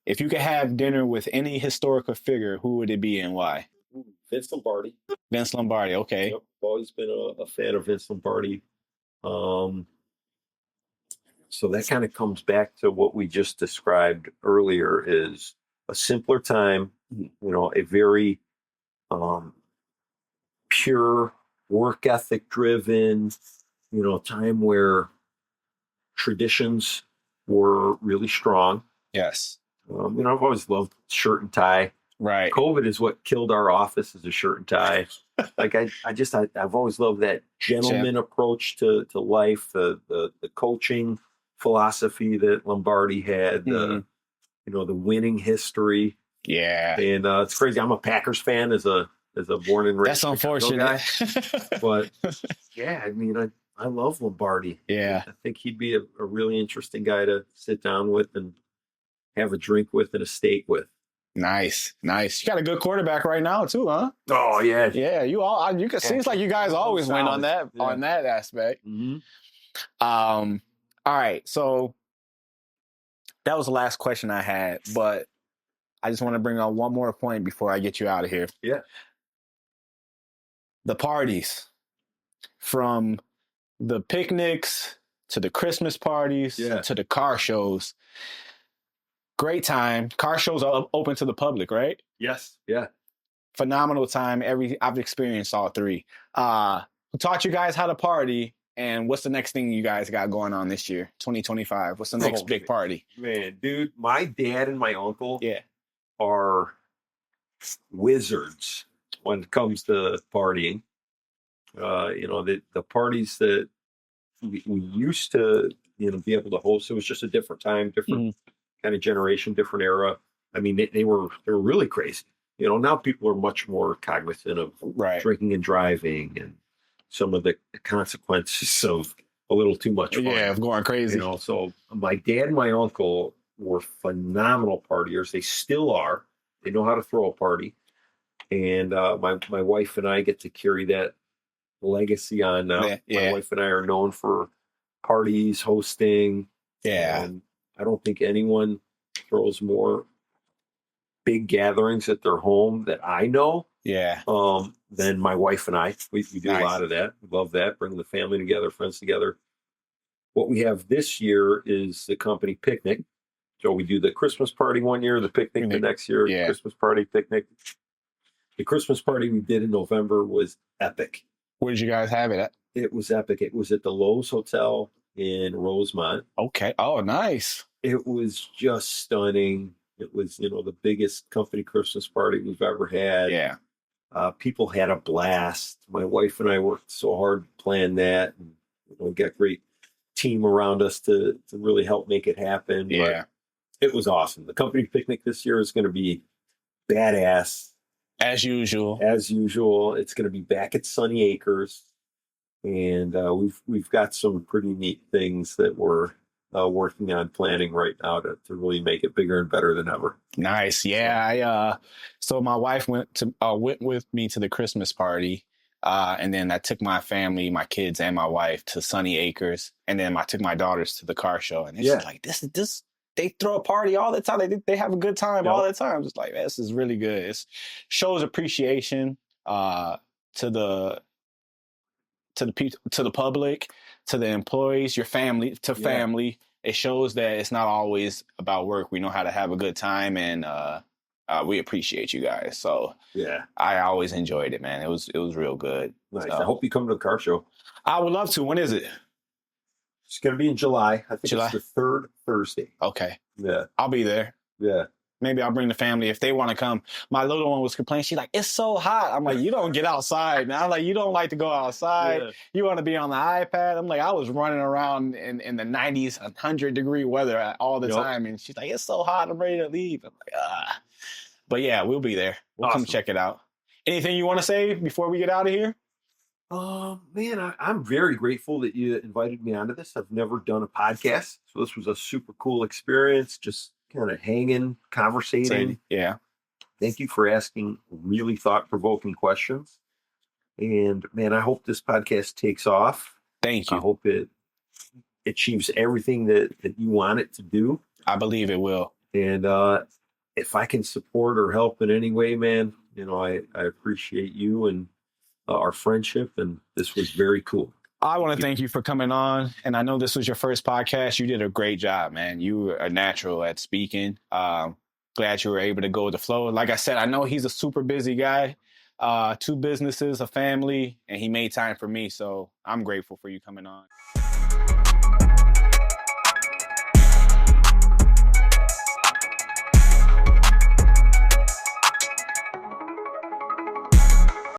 If you could have dinner with any historical figure, who would it be and why? Vince Lombardi. Vince Lombardi. Okay. Yep. Always been a fan of Vince Lombardi. So that kind of comes back to what we just described earlier is a simpler time, you know, a very pure work ethic driven, you know, time where traditions were really strong. Yes. You know, I've always loved shirt and tie. Right. COVID is what killed our office is a shirt and tie. Like I've always loved that gentleman approach to life, the coaching philosophy that Lombardi had, Mhm. you know, the winning history. Yeah. And it's crazy. I'm a Packers fan as a born and raised That's Chicago unfortunate. guy. But yeah, I mean, I love Lombardi. Yeah. I think he'd be a really interesting guy to sit down with and have a drink with and a steak with. Nice. Nice. You got a good quarterback right now too, huh? Oh yeah. Yeah. You can seems like you guys always win on that Yeah. on that aspect. Mm-hmm. All right. So that was the last question I had, but I just want to bring on one more point before I get you out of here. Yeah. The parties, from the picnics to the Christmas parties Yeah. to the car shows. Great time. Car shows are open to the public, right? Yes. Yeah. Phenomenal time. I've experienced all three. Who taught you guys how to party? And what's the next thing you guys got going on this year, 2025? What's the next Oh, big party? Man, dude, my dad and my uncle Yeah. are wizards when it comes to partying. You know, the parties that we used to, you know, be able to host, it was just a different time, different kind of generation, different era. I mean, they were really crazy. You know, now people are much more cognizant of Right. drinking and driving and some of the consequences of a little too much fun. Yeah, of going crazy. You know, so my dad and my uncle were phenomenal partiers. They still are. They know how to throw a party. and my wife and I get to carry that legacy on now. Yeah. My wife and I are known for parties, hosting. Yeah. And I don't think anyone throws more big gatherings at their home that I know Yeah. than my wife and I. We do Nice. a lot of that. We love that, bringing the family together, friends together. What we have this year is the company picnic. So we do the Christmas party one year, the picnic the next year, Yeah. Christmas party, picnic. The Christmas party we did in November was epic. Where did you guys have it at? It was epic. It was at the Lowe's Hotel in Rosemont. Okay. Oh, nice. It was just stunning. It was, the biggest company Christmas party we've ever had. Yeah. People had a blast. My wife and I worked so hard to plan that. And, we got great team around us to really help make it happen. Yeah. But it was awesome. The company picnic this year is going to be badass. As usual. As usual. It's going to be back at Sunny Acres. And we've got some pretty neat things that we're working on planning right now to really make it bigger and better than ever. Nice. Yeah. So my wife went with me to the Christmas party. And then I took my family, my kids and my wife to Sunny Acres. And then I took my daughters to the car show. And it's just like, this, they throw a party all the time. They have a good time all the time. Just like, man, this is really good. It shows appreciation to the public, to the employees, your family, family. It shows that it's not always about work. We know how to have a good time, and we appreciate you guys. So yeah, I always enjoyed it, man. It was real good. Nice. So, I hope you come to the car show. I would love to. When is it? It's going to be in July. I think July? It's the third Thursday. Okay. Yeah. I'll be there. Yeah. Maybe I'll bring the family if they want to come. My little one was complaining. She's like, it's so hot. I'm like, you don't get outside. Now I'm like, you don't like to go outside. Yeah. You want to be on the iPad. I'm like, I was running around in the 90s, 100-degree weather all the time. And she's like, it's so hot. I'm ready to leave. I'm like, ah. But yeah, we'll be there. We'll come check it out. Anything you want to say before we get out of here? Man, I'm very grateful that you invited me onto this. I've never done a podcast. So this was a super cool experience. Just kind of hanging, conversating. Yeah. Thank you for asking really thought-provoking questions. And man, I hope this podcast takes off. Thank you. I hope it achieves everything that you want it to do. I believe it will. And if I can support or help in any way, man, I appreciate you and our friendship. And this was very cool. I want to thank you for coming on. And I know this was your first podcast. You did a great job, man. You were a natural at speaking. Glad you were able to go with the flow. Like I said, I know he's a super busy guy, 2 businesses, a family, and he made time for me. So I'm grateful for you coming on.